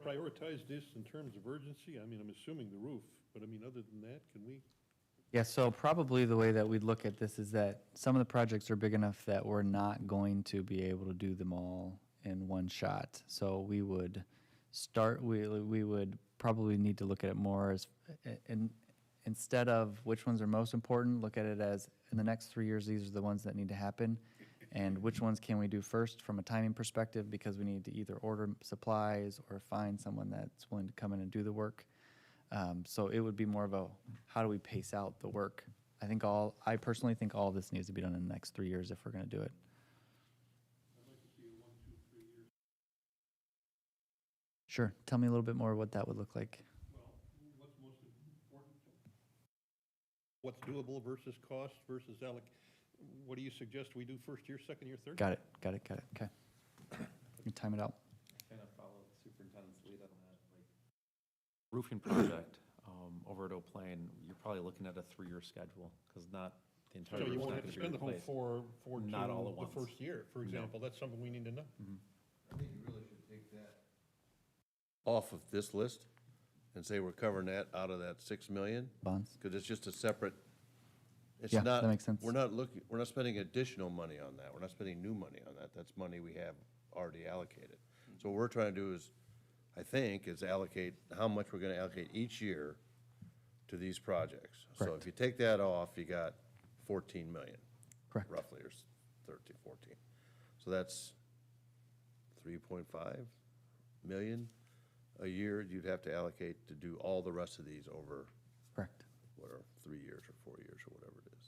Prioritize this in terms of urgency? I mean, I'm assuming the roof, but I mean, other than that, can we? Yeah, so probably the way that we'd look at this is that some of the projects are big enough that we're not going to be able to do them all in one shot. So we would we would probably need to look at it more as, instead of which ones are most important, look at it as, in the next 3 years, these are the ones that need to happen. And which ones can we do first from a timing perspective, because we need to either order supplies or find someone that's willing to come in and do the work. So it would be more of a, how do we pace out the work? I personally think all of this needs to be done in the next 3 years if we're gonna do it. I'd like to see a Sure. Tell me a little bit more what that would look like. What's most important? What's doable versus cost versus what do you suggest we do first year, second year, third? Got it. Okay. You time it out. Kind of follow the superintendent's lead on that, like roofing project, over at Oak Plain, you're probably looking at a 3-year schedule, because not the entire So you roof's won't not have to gonna be spend the whole replaced. four Not all to at the once. first year, for example. That's something we need to know. I think you really should take that off of this list and say we're covering that out of that 6 million, Bonds. because it's just a separate, it's Yeah, not. that makes sense. We're not spending additional money on that. We're not spending new money on that. That's money we have already allocated. So what we're trying to do is, I think, is allocate how much we're gonna allocate each year to these projects. So Correct. if you take that off, you got 14 million. Correct. Roughly, or 13, 14. So that's 3.5 million a year you'd have to allocate to do all the rest of these over, Correct. what are 3 years or 4 years or whatever it is.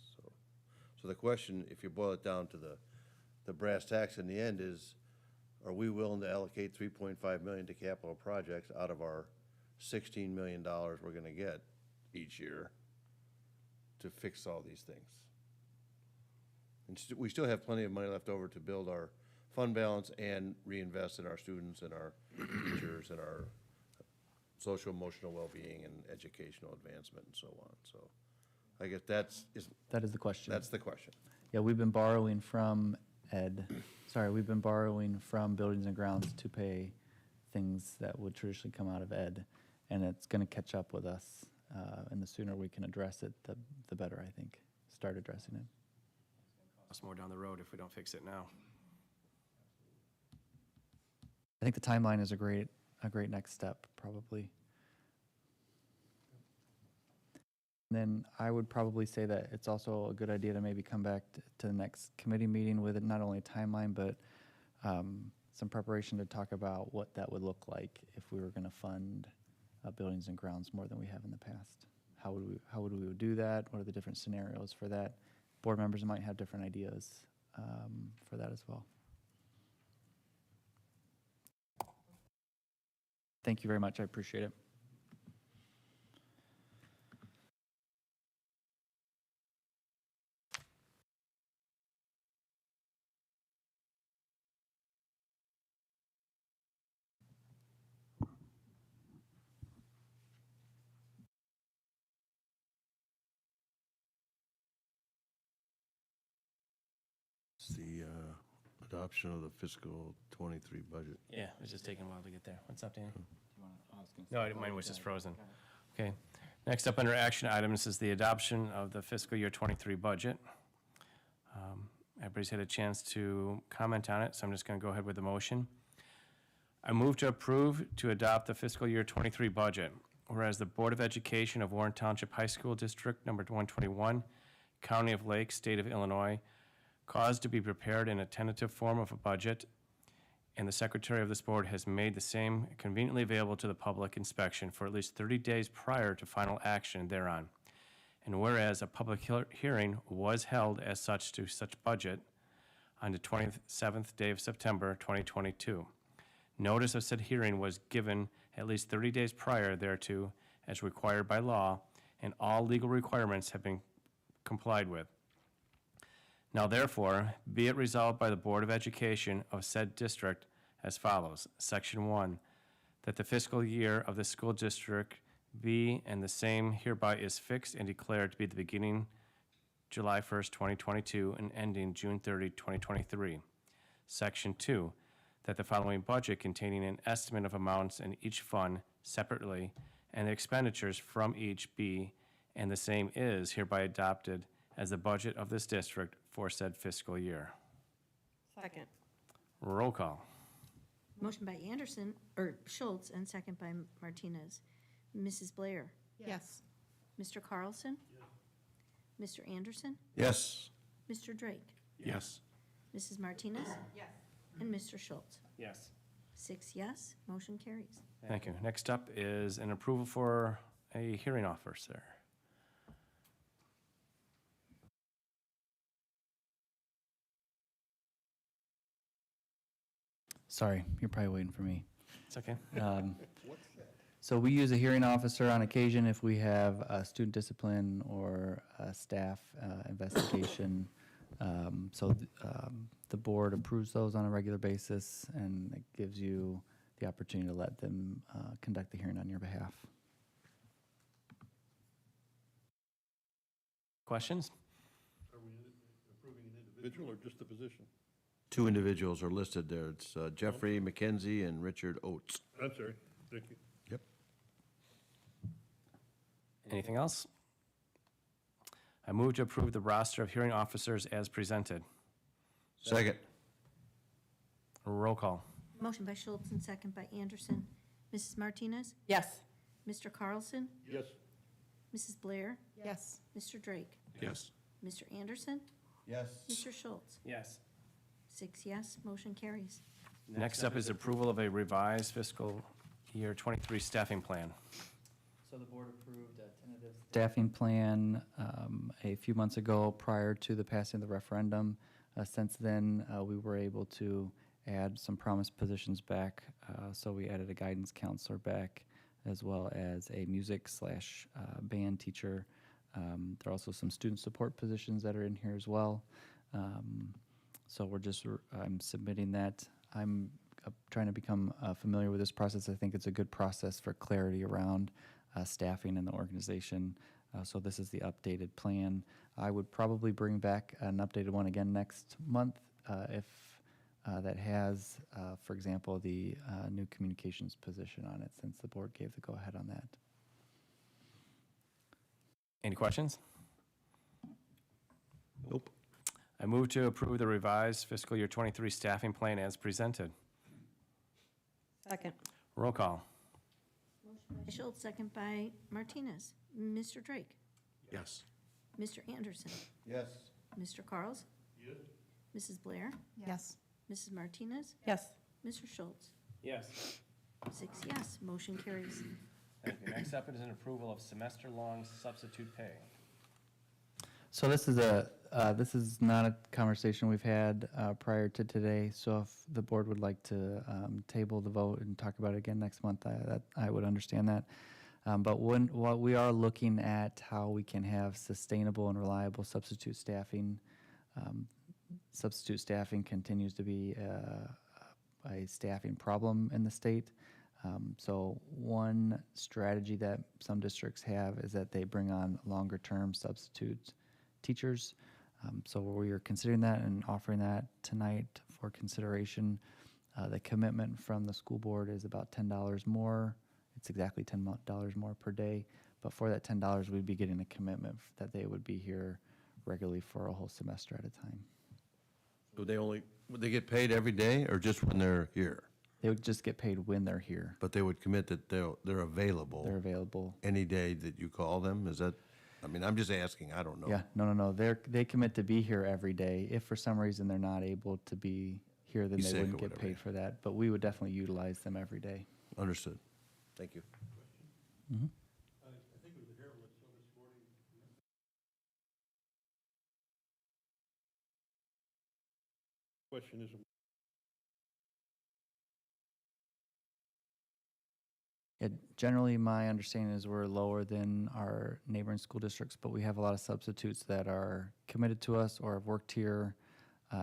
So the question, if you boil it down to the brass tacks in the end is, are we willing to allocate 3.5 million to capital projects out of our $16 million we're gonna get each year to fix all these things? And we still have plenty of money left over to build our fund balance and reinvest in our students and our teachers and our social emotional well-being and educational advancement and so on. So I guess That is the question. that's the question. Yeah, we've been borrowing from we've been borrowing from buildings and grounds to pay things that would traditionally come out of ed, and it's going to catch up with us, and the sooner we can address it, the better, I think. Start addressing it. Cost more down the road if we don't fix it now. I think the timeline is a great next step, probably. Then I would probably say that it's also a good idea to maybe come back to the next committee meeting with not only a timeline, but some preparation to talk about what that would look like if we were going to fund buildings and grounds more than we have in the past. How would we do that? What are the different scenarios for that? Board members might have different ideas for that as well. Thank you very much. I appreciate it. It's the adoption of the fiscal 23 budget. Yeah, it's just taking a while to get there. What's up, Danny? No, mine was just frozen. Okay. Next up under action items is the adoption of the fiscal year 23 budget. Everybody's had a chance to comment on it, so I'm just going to go ahead with the motion. I move to approve to adopt the fiscal year 23 budget, whereas the Board of Education of Warren Township High School District Number 121, County of Lake, State of Illinois, caused to be prepared in a tentative form of a budget, and the secretary of this board has made the same conveniently available to the public inspection for at least 30 days prior to final action thereon. And whereas a public hearing was held as such to such budget on the 27th day of September 2022. Notice of said hearing was given at least 30 days prior thereto as required by law, and all legal requirements have been complied with. Now therefore, be it resolved by the Board of Education of said district as follows. Section 1, that the fiscal year of the school district be and the same hereby is fixed and declared to be the beginning July 1st, 2022 and ending June 30, 2023. Section 2, that the following budget containing an estimate of amounts in each fund separately and the expenditures from each be and the same is hereby adopted as the budget of this district for said fiscal year. Second. Roll call. Motion by Anderson, or Schultz, and second by Martinez. Mrs. Blair? Yes. Mr. Carlson? Mr. Anderson? Yes. Mr. Drake? Yes. Mrs. Martinez? Yes. And Mr. Schultz? Yes. 6 yes, motion carries. Thank you. Next up is an approval for a hearing officer. Sorry, you're probably waiting for me. It's okay. So we use a hearing officer on occasion if we have a student discipline or a staff investigation. The board approves those on a regular basis, and it gives you the opportunity to let them conduct the hearing on your behalf. Questions? Are we approving an individual or just the position? Two individuals are listed there. It's Jeffrey McKenzie and Richard Oates. I'm sorry, thank you. Yep. Anything else? I move to approve the roster of hearing officers as presented. Second. Roll call. Motion by Schultz and second by Anderson. Mrs. Martinez? Yes. Mr. Carlson? Yes, Mrs. Blair? Yes. Mr. Drake? Yes. Mr. Anderson? Yes. Mr. Schultz? Yes. 6 yes, motion carries. Next up is approval of a revised fiscal year 23 staffing plan. So the board approved a tentative staffing plan a few months ago prior to the passing of the referendum. Since then, we were able to add some promised positions back. So we added a guidance counselor back, as well as a music/band teacher. There are also some student support positions that are in here as well. So I'm submitting that. I'm trying to become familiar with this process. I think it's a good process for clarity around staffing in the organization. So this is the updated plan. I would probably bring back an updated one again next month if that has, for example, the new communications position on it, since the board gave the go-ahead on that. Any questions? Nope. I move to approve the revised fiscal year 23 staffing plan as presented. Second. Roll call. Motion by Schultz, second by Martinez. Mr. Drake? Yes. Mr. Anderson? Yes. Mr. Carls? yes, Mrs. Blair? Yes. Mrs. Martinez? Yes. Mr. Schultz? Yes. 6 yes, motion carries. Thank you. Next up is an approval of semester-long substitute pay. So this is not a conversation we've had prior to today. So if the board would like to table the vote and talk about it again next month, I would understand that. But what we are looking at how we can have sustainable and reliable substitute staffing. Substitute staffing continues to be a staffing problem in the state. So one strategy that some districts have is that they bring on longer-term substitute teachers. So we are considering that and offering that tonight for consideration. The commitment from the school board is about $10 more. It's exactly $10 more per day. But for that $10, we'd be getting a commitment that they would be here regularly for a whole semester at a time. Would they get paid every day or just when they're here? They would just get paid when they're here. But they would commit that they're available They're available. any day that you call them? Is that, I mean, I'm just asking, I don't know. Yeah, no. They commit to be here every day. If for some reason they're not able to be here, then Be they sick or wouldn't get whatever, paid yeah. for that. But we would definitely utilize them every day. Understood. Thank you. I think it was the Herald that saw this morning. Question is, Yeah, generally, my understanding is we're lower than our neighboring school districts, but we have a lot of substitutes that are committed to us or have worked here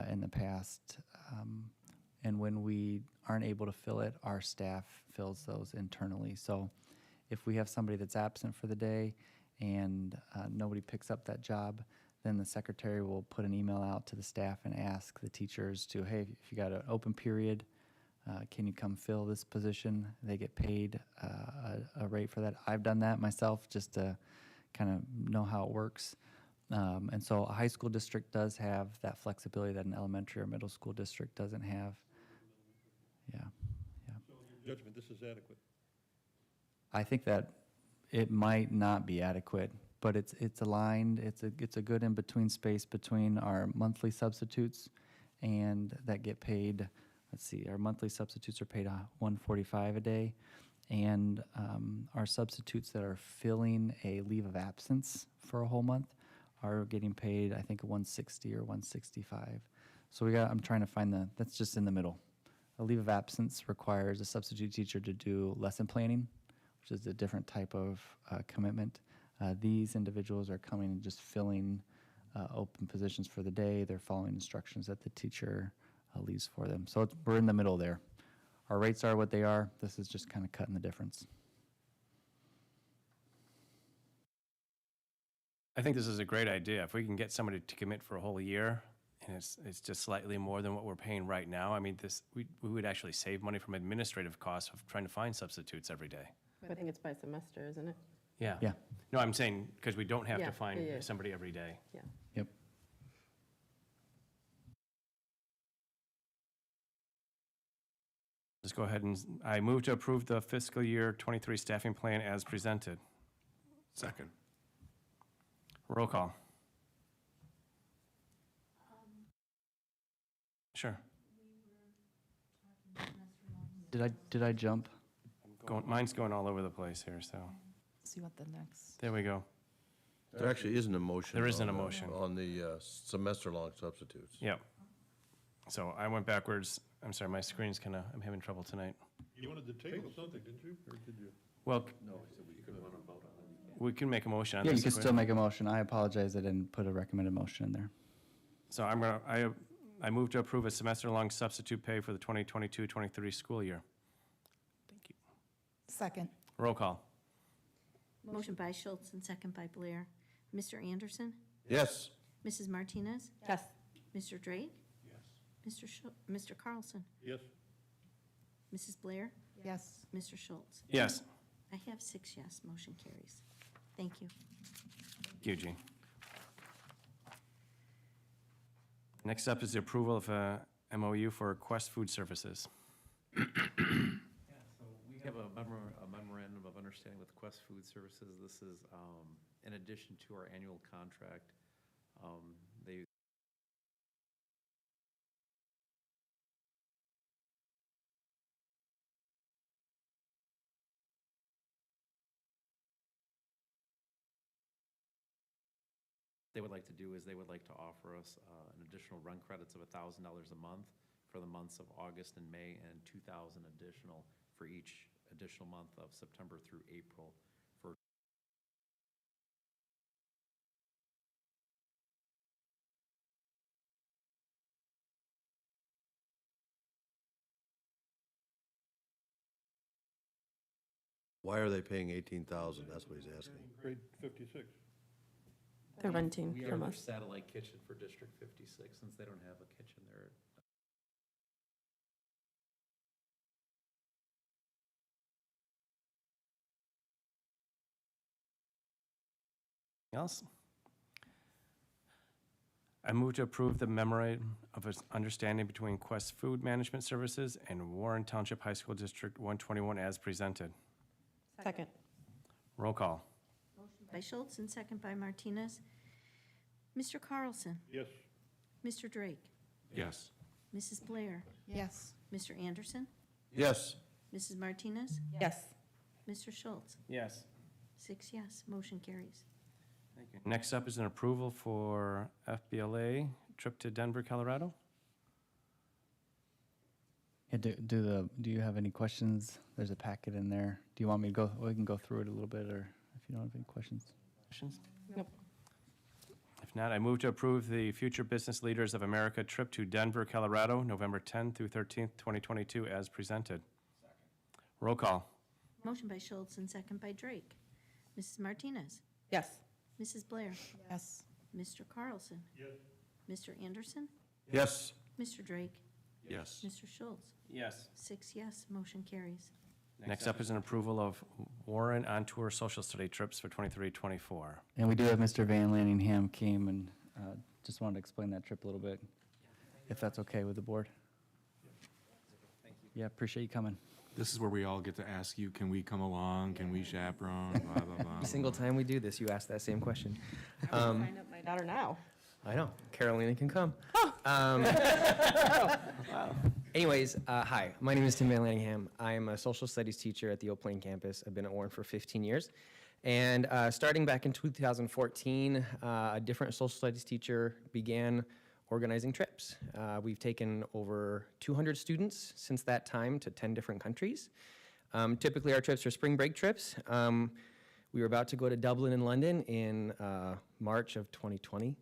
in the past. And when we aren't able to fill it, our staff fills those internally. So if we have somebody that's absent for the day and nobody picks up that job, then the secretary will put an email out to the staff and ask the teachers to, hey, if you got an open period, can you come fill this position? They get paid a rate for that. I've done that myself just to kind of know how it works. And so a high school district does have that flexibility that an elementary or middle school district doesn't have. Yeah. so in your judgment, this is adequate? I think that it might not be adequate, but it's aligned. It's a good in-between space between our monthly substitutes and that get paid. Let's see, our monthly substitutes are paid $145 a day, and our substitutes that are filling a leave of absence for a whole month are getting paid, I think, $160 or $165. So I'm trying to find that's just in the middle. A leave of absence requires a substitute teacher to do lesson planning, which is a different type of commitment. These individuals are coming and just filling open positions for the day. They're following instructions that the teacher leaves for them. So we're in the middle there. Our rates are what they are. This is just kind of cutting the difference. I think this is a great idea. If we can get somebody to commit for a whole year, and it's just slightly more than what we're paying right now, I mean, we would actually save money from administrative costs of trying to find substitutes every day. I think it's by semester, isn't it? Yeah. Yeah. No, I'm saying, because we don't have Yeah, to find yeah, yeah. somebody every day. Yeah. Yep. Let's go ahead and, I move to approve the fiscal year 23 staffing plan as presented. Second. Roll call. Sure. Did I jump? Mine's going all over the place here, so, See what the next. there we go. There actually isn't a motion. There isn't on a the- motion. On the semester-long substitutes. Yep. So I went backwards. I'm sorry, my screen's kind of, I'm having trouble tonight. You wanted to table something, didn't you? Or did you? Well, we can make a motion on Yeah, this. you can if we- still make a motion. I apologize, I didn't put a recommended motion in there. So I move to approve a semester-long substitute pay for the 2022-23 school year. Thank you. Second. Roll call. Motion by Schultz and second by Blair. Mr. Anderson? Yes. Mrs. Martinez? Yes. Mr. Drake? Mr. Carlson? Yes. Mrs. Blair? Yes. Mr. Schultz? Yes. I have 6 yes, motion carries. Thank you. Thank you, Jean. Next up is the approval of a MOU for Quest Food Services. Yeah, so we have a memorandum of understanding with Quest Food Services. This is in addition to our annual contract. They would like to do is they would like to offer us an additional run credits of $1,000 a month for the months of August and May, and 2,000 additional for each additional month of September through April for Why are they paying 18,000? That's what he's asking. Grade 56. They're renting We are from their us. satellite kitchen for District 56, since they don't have a kitchen there. Else? I move to approve the memorandum of understanding between Quest Food Management Services and Warren Township High School District 121 as presented. Second. Roll call. By Schultz and second by Martinez. Mr. Carlson? Yes. Mr. Drake? Yes. Mrs. Blair? Yes. Mr. Anderson? Yes. Mrs. Martinez? Yes. Mr. Schultz? Yes. 6 yes, motion carries. Thank you. Next up is an approval for Fbla trip to Denver, Colorado. Yeah, do you have any questions? There's a packet in there. Do you want me to go, we can go through it a little bit, or if you don't have any questions? Questions? Nope. If not, I move to approve the Future Business Leaders of America trip to Denver, Colorado, November 10th through 13th, 2022, as presented. Roll call. Motion by Schultz and second by Drake. Mrs. Martinez? Yes. Mrs. Blair? Yes. Mr. Carlson? Yes. Mr. Anderson? Yes. Mr. Drake? Yes. Mr. Schultz? Yes. 6 yes, motion carries. Next up is an approval of Warren on-tour social study trips for 23-24. And we do have Mr. Van Lanningham came and just wanted to explain that trip a little bit, if that's okay with the board. Yeah, appreciate you coming. This is where we all get to ask you, can we come along? Can we chaperone? Blah, blah, blah. Every single time we do this, you ask that same question. Sign up my daughter now. I know, Carolina can come. Anyways, hi, my name is Tim Van Lanningham. I am a social studies teacher at the Oak Plain campus. I've been at Warren for 15 years. And starting back in 2014, a different social studies teacher began organizing trips. We've taken over 200 students since that time to 10 different countries. Typically, our trips are spring break trips. We were about to go to Dublin and London in March of 2020,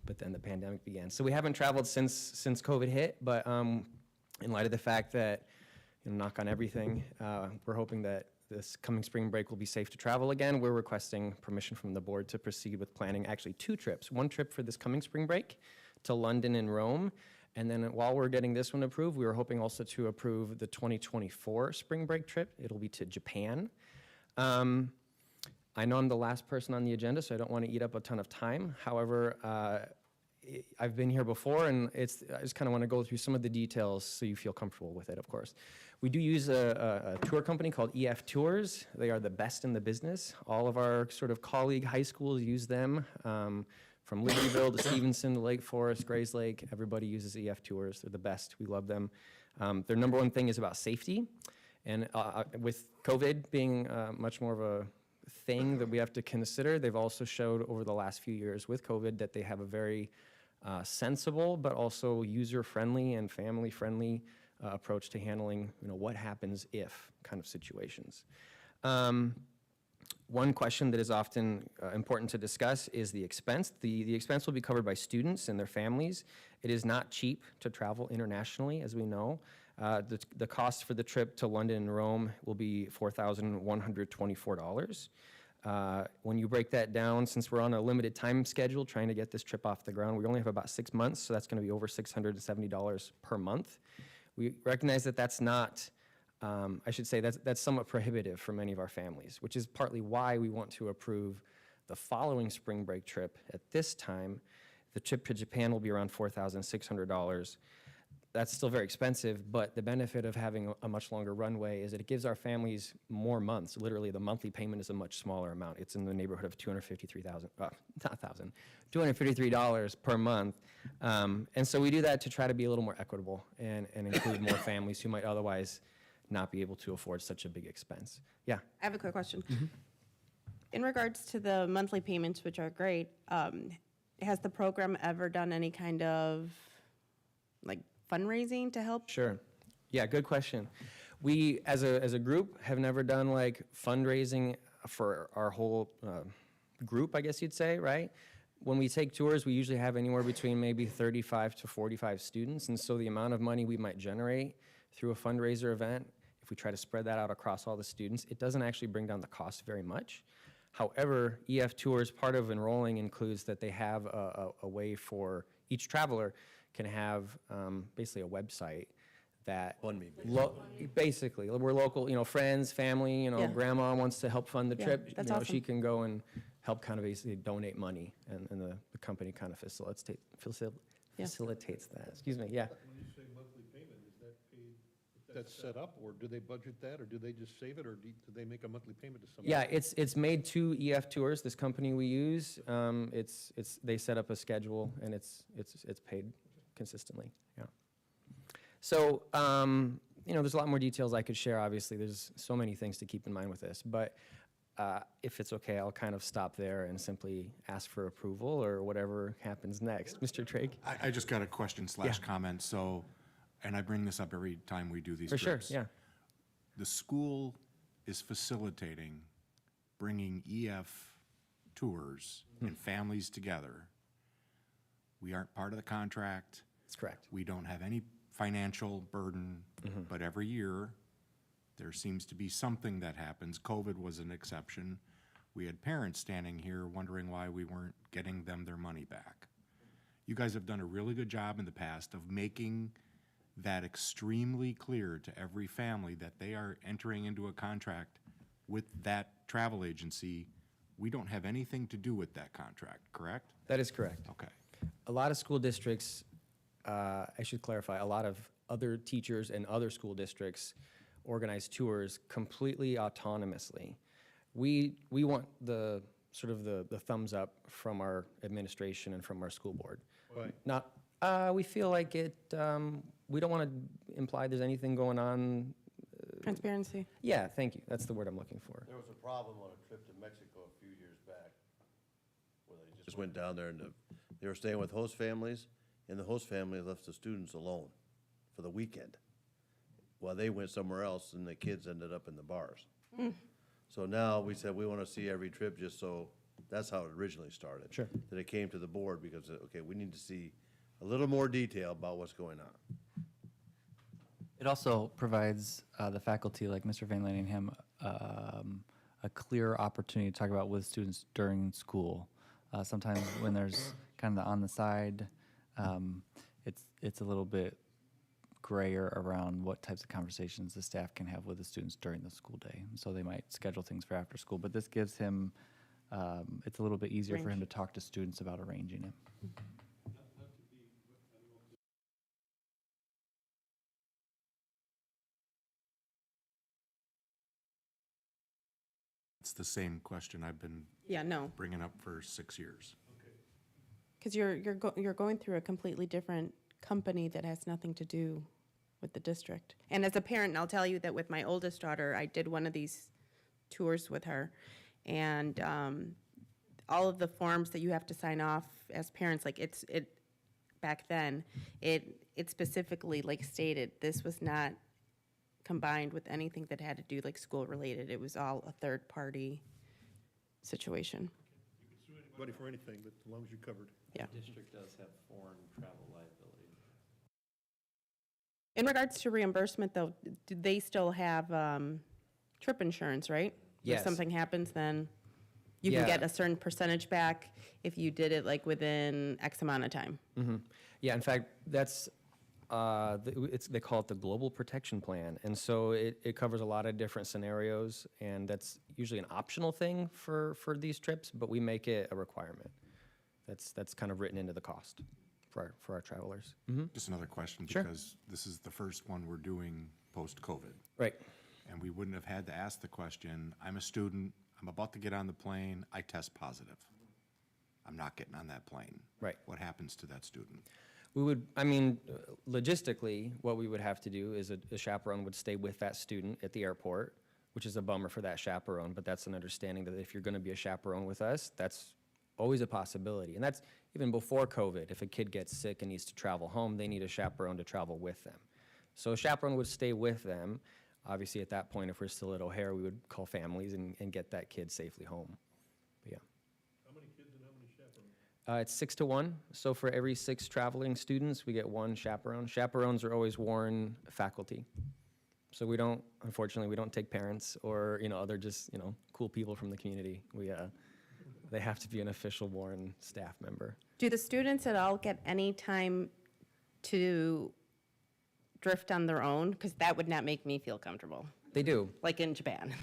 but then the pandemic began. So we haven't traveled since COVID hit, but in light of the fact that, knock on everything, we're hoping that this coming spring break will be safe to travel again. We're requesting permission from the board to proceed with planning actually 2 trips. One trip for this coming spring break to London and Rome. And then while we're getting this one approved, we were hoping also to approve the 2024 spring break trip. It'll be to Japan. I know I'm the last person on the agenda, so I don't want to eat up a ton of time. However, I've been here before, and I just kind of want to go through some of the details so you feel comfortable with it, of course. We do use a tour company called EF Tours. They are the best in the business. All of our sort of colleague high schools use them. From Libertyville to Stevenson to Lake Forest, Grays Lake, everybody uses EF Tours. They're the best. We love them. Their number one thing is about safety. And with COVID being much more of a thing that we have to consider, they've also showed over the last few years with COVID that they have a very sensible but also user-friendly and family-friendly approach to handling, what happens if kind of situations. One question that is often important to discuss is the expense. The expense will be covered by students and their families. It is not cheap to travel internationally, as we know. The cost for the trip to London and Rome will be $4,124. When you break that down, since we're on a limited time schedule trying to get this trip off the ground, we only have about 6 months, so that's going to be over $670 per month. We recognize that that's not, I should say that's somewhat prohibitive for many of our families, which is partly why we want to approve the following spring break trip at this time. The trip to Japan will be around $4,600. That's still very expensive, but the benefit of having a much longer runway is that it gives our families more months. Literally, the monthly payment is a much smaller amount. It's in the neighborhood of $253 per month. And so we do that to try to be a little more equitable and include more families who might otherwise not be able to afford such a big expense. Yeah. I have a quick question. In regards to the monthly payments, which are great, has the program ever done any kind of fundraising to help? Sure. Yeah, good question. We, as a group, have never done fundraising for our whole group, I guess you'd say, right? When we take tours, we usually have anywhere between maybe 35 to 45 students, and so the amount of money we might generate through a fundraiser event, if we try to spread that out across all the students, it doesn't actually bring down the cost very much. However, EF Tours, part of enrolling includes that they have a way for each traveler can have basically a website that basically we're local, friends, family, grandma wants to help fund the trip. That's awesome. She can go and help kind of basically donate money, and the company kind of facilitates that. Excuse me. Yeah. When you say monthly payment, is that paid, that's set up, or do they budget that, or do they just save it, or do they make a monthly payment to somebody? Yeah, it's made to EF Tours, this company we use. They set up a schedule, and it's paid consistently. Yeah. So there's a lot more details I could share. Obviously, there's so many things to keep in mind with this, but if it's okay, I'll kind of stop there and simply ask for approval or whatever happens next. Mr. Trigg? I just got a question / comment. So, and I bring this up every time we do these trips. For sure, yeah. The school is facilitating bringing EF tours and families together. We aren't part of the contract. That's correct. We don't have any financial burden, but every year there seems to be something that happens. COVID was an exception. We had parents standing here wondering why we weren't getting them their money back. You guys have done a really good job in the past of making that extremely clear to every family that they are entering into a contract with that travel agency. We don't have anything to do with that contract, correct? That is correct. Okay. A lot of school districts, I should clarify, a lot of other teachers and other school districts organize tours completely autonomously. We want the sort of the thumbs up from our administration and from our school board. Right. We feel like it, we don't want to imply there's anything going on. Transparency. Yeah, thank you. That's the word I'm looking for. There was a problem on a trip to Mexico a few years back where they just went down there and they were staying with host families, and the host family left the students alone for the weekend, while they went somewhere else, and the kids ended up in the bars. So now we said we want to see every trip, just so, that's how it originally started. Sure. That it came to the board because, okay, we need to see a little more detail about what's going on. It also provides the faculty, like Mr. Van Laningham, a clear opportunity to talk about with students during school. Sometimes when there's kind of on the side, it's a little bit grayer around what types of conversations the staff can have with the students during the school day. So they might schedule things for after school, but this gives him, it's a little bit easier for him to talk to students about arranging it. It's the same question I've been Yeah, no, bringing up for 6 years. because you're going through a completely different company that has nothing to do with the district. And as a parent, I'll tell you that with my oldest daughter, I did one of these tours with her, and all of the forms that you have to sign off as parents, like back then, it specifically like stated this was not combined with anything that had to do like school related. It was all a third party situation. Anybody for anything, but as long as you're covered. Yeah. The district does have foreign travel liability. In regards to reimbursement though, do they still have trip insurance, right? Yes. If something happens, then you can Yeah. get a certain percentage back if you did it like within X amount of time. Yeah, in fact, that's, they call it the Global Protection Plan. And so it covers a lot of different scenarios, and that's usually an optional thing for these trips, but we make it a requirement. That's kind of written into the cost for our travelers. Just another question, Sure. because this is the first one we're doing post-COVID. Right. And we wouldn't have had to ask the question, I'm a student, I'm about to get on the plane, I test positive. I'm not getting on that plane. Right. What happens to that student? We would, I mean, logistically, what we would have to do is a chaperone would stay with that student at the airport, which is a bummer for that chaperone, but that's an understanding that if you're going to be a chaperone with us, that's always a possibility. And that's even before COVID. If a kid gets sick and needs to travel home, they need a chaperone to travel with them. So a chaperone would stay with them. Obviously, at that point, if we're still at O'Hare, we would call families and get that kid safely home. But yeah. How many kids and how many chaperones? It's 6 to 1. So for every 6 traveling students, we get 1 chaperone. Chaperones are always worn faculty. So we don't, unfortunately, we don't take parents or, other just, cool people from the community. They have to be an official worn staff member. Do the students at all get any time to drift on their own? Because that would not make me feel comfortable, They do. like in Japan.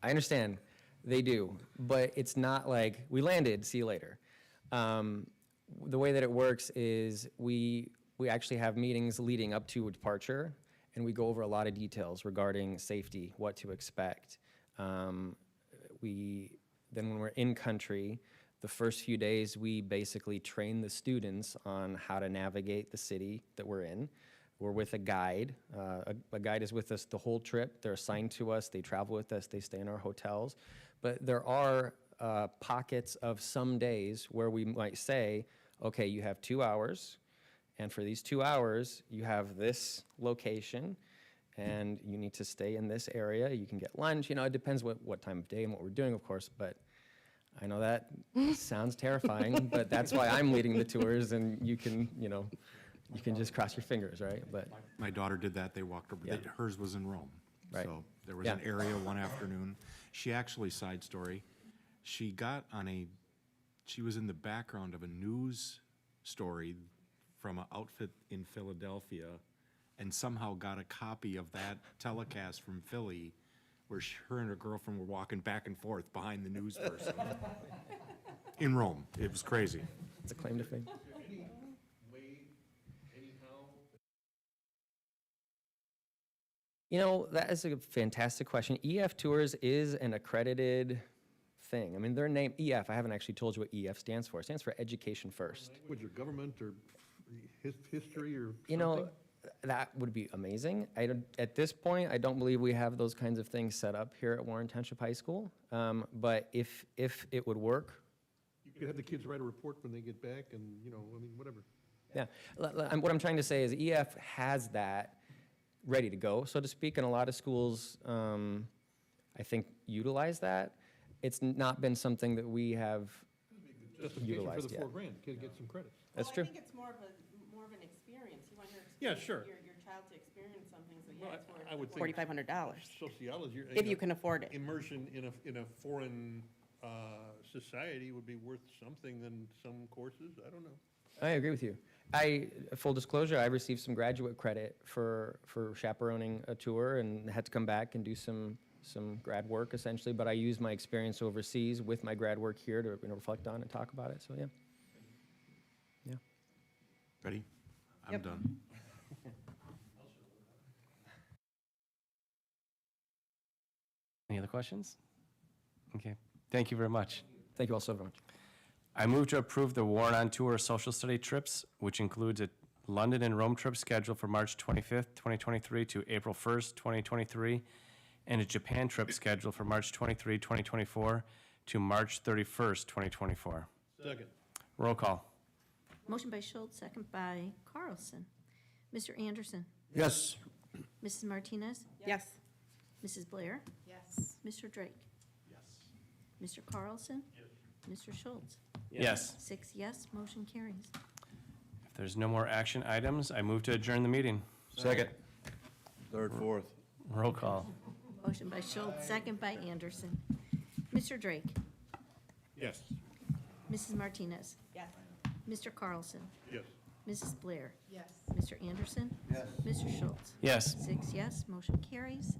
I understand. They do. But it's not like, we landed, see you later. The way that it works is we actually have meetings leading up to a departure, and we go over a lot of details regarding safety, what to expect. Then when we're in country, the first few days, we basically train the students on how to navigate the city that we're in. We're with a guide. A guide is with us the whole trip. They're assigned to us. They travel with us. They stay in our hotels. But there are pockets of some days where we might say, okay, you have 2 hours, and for these 2 hours, you have this location, and you need to stay in this area. You can get lunch. It depends what time of day and what we're doing, of course, but I know that sounds terrifying, but that's why I'm leading the tours, and you can just cross your fingers, right? But My daughter did that, they walked over, Yeah. hers was in Rome. Right. So there was Yeah. an area one afternoon. She actually, side story, she was in the background of a news story from an outfit in Philadelphia, and somehow got a copy of that telecast from Philly, where her and her girlfriend were walking back and forth behind the news person. In Rome. It was crazy. it's a claim to fame. That is a fantastic question. EF Tours is an accredited thing. I mean, their name, EF, I haven't actually told you what EF stands for. It stands for Education First. Language or government or history or something? That would be amazing. At this point, I don't believe we have those kinds of things set up here at Warren Township High School. But if it would work, You could have the kids write a report when they get back and, whatever. Yeah, what I'm trying to say is EF has that ready to go, so to speak, and a lot of schools, I think, utilize that. It's not been something that we have Justification for utilized the yet. $4,000, kid gets some credits. That's true. I think it's more of an experience. You want your Yeah, experience, sure. your child to experience something, so Well, yeah, it's I would worth think- $4,500, Sociology. if you can afford it. Immersion in a foreign society would be worth something than some courses, I don't know. I agree with you. Full disclosure, I received some graduate credit for chaperoning a tour and had to come back and do some grad work essentially, but I used my experience overseas with my grad work here to reflect on and talk about it, so yeah. Yeah. Ready? I'm Yep. done. Any other questions? Okay, thank you very much. Thank you all so much. I move to approve the Warren on Tour social study trips, which includes a London and Rome trip scheduled for March 25th, 2023 to April 1st, 2023, and a Japan trip scheduled for March 23, 2024 to March 31st, 2024. Second. Roll call. Motion by Schultz, second by Carlson. Mr. Anderson? Yes. Mrs. Martinez? Yes. Mrs. Blair? Yes. Mr. Drake? Yes. Mr. Carlson? Mr. Schultz? Yes. 6 yes, motion carries. If there's no more action items, I move to adjourn the meeting. Second. Third, fourth. Roll call. Motion by Schultz, second by Anderson. Mr. Drake? Yes. Mrs. Martinez? Yes. Mr. Carlson? Yes. Mrs. Blair? Yes. Mr. Anderson? Yes. Mr. Schultz? Yes. 6 yes, motion carries.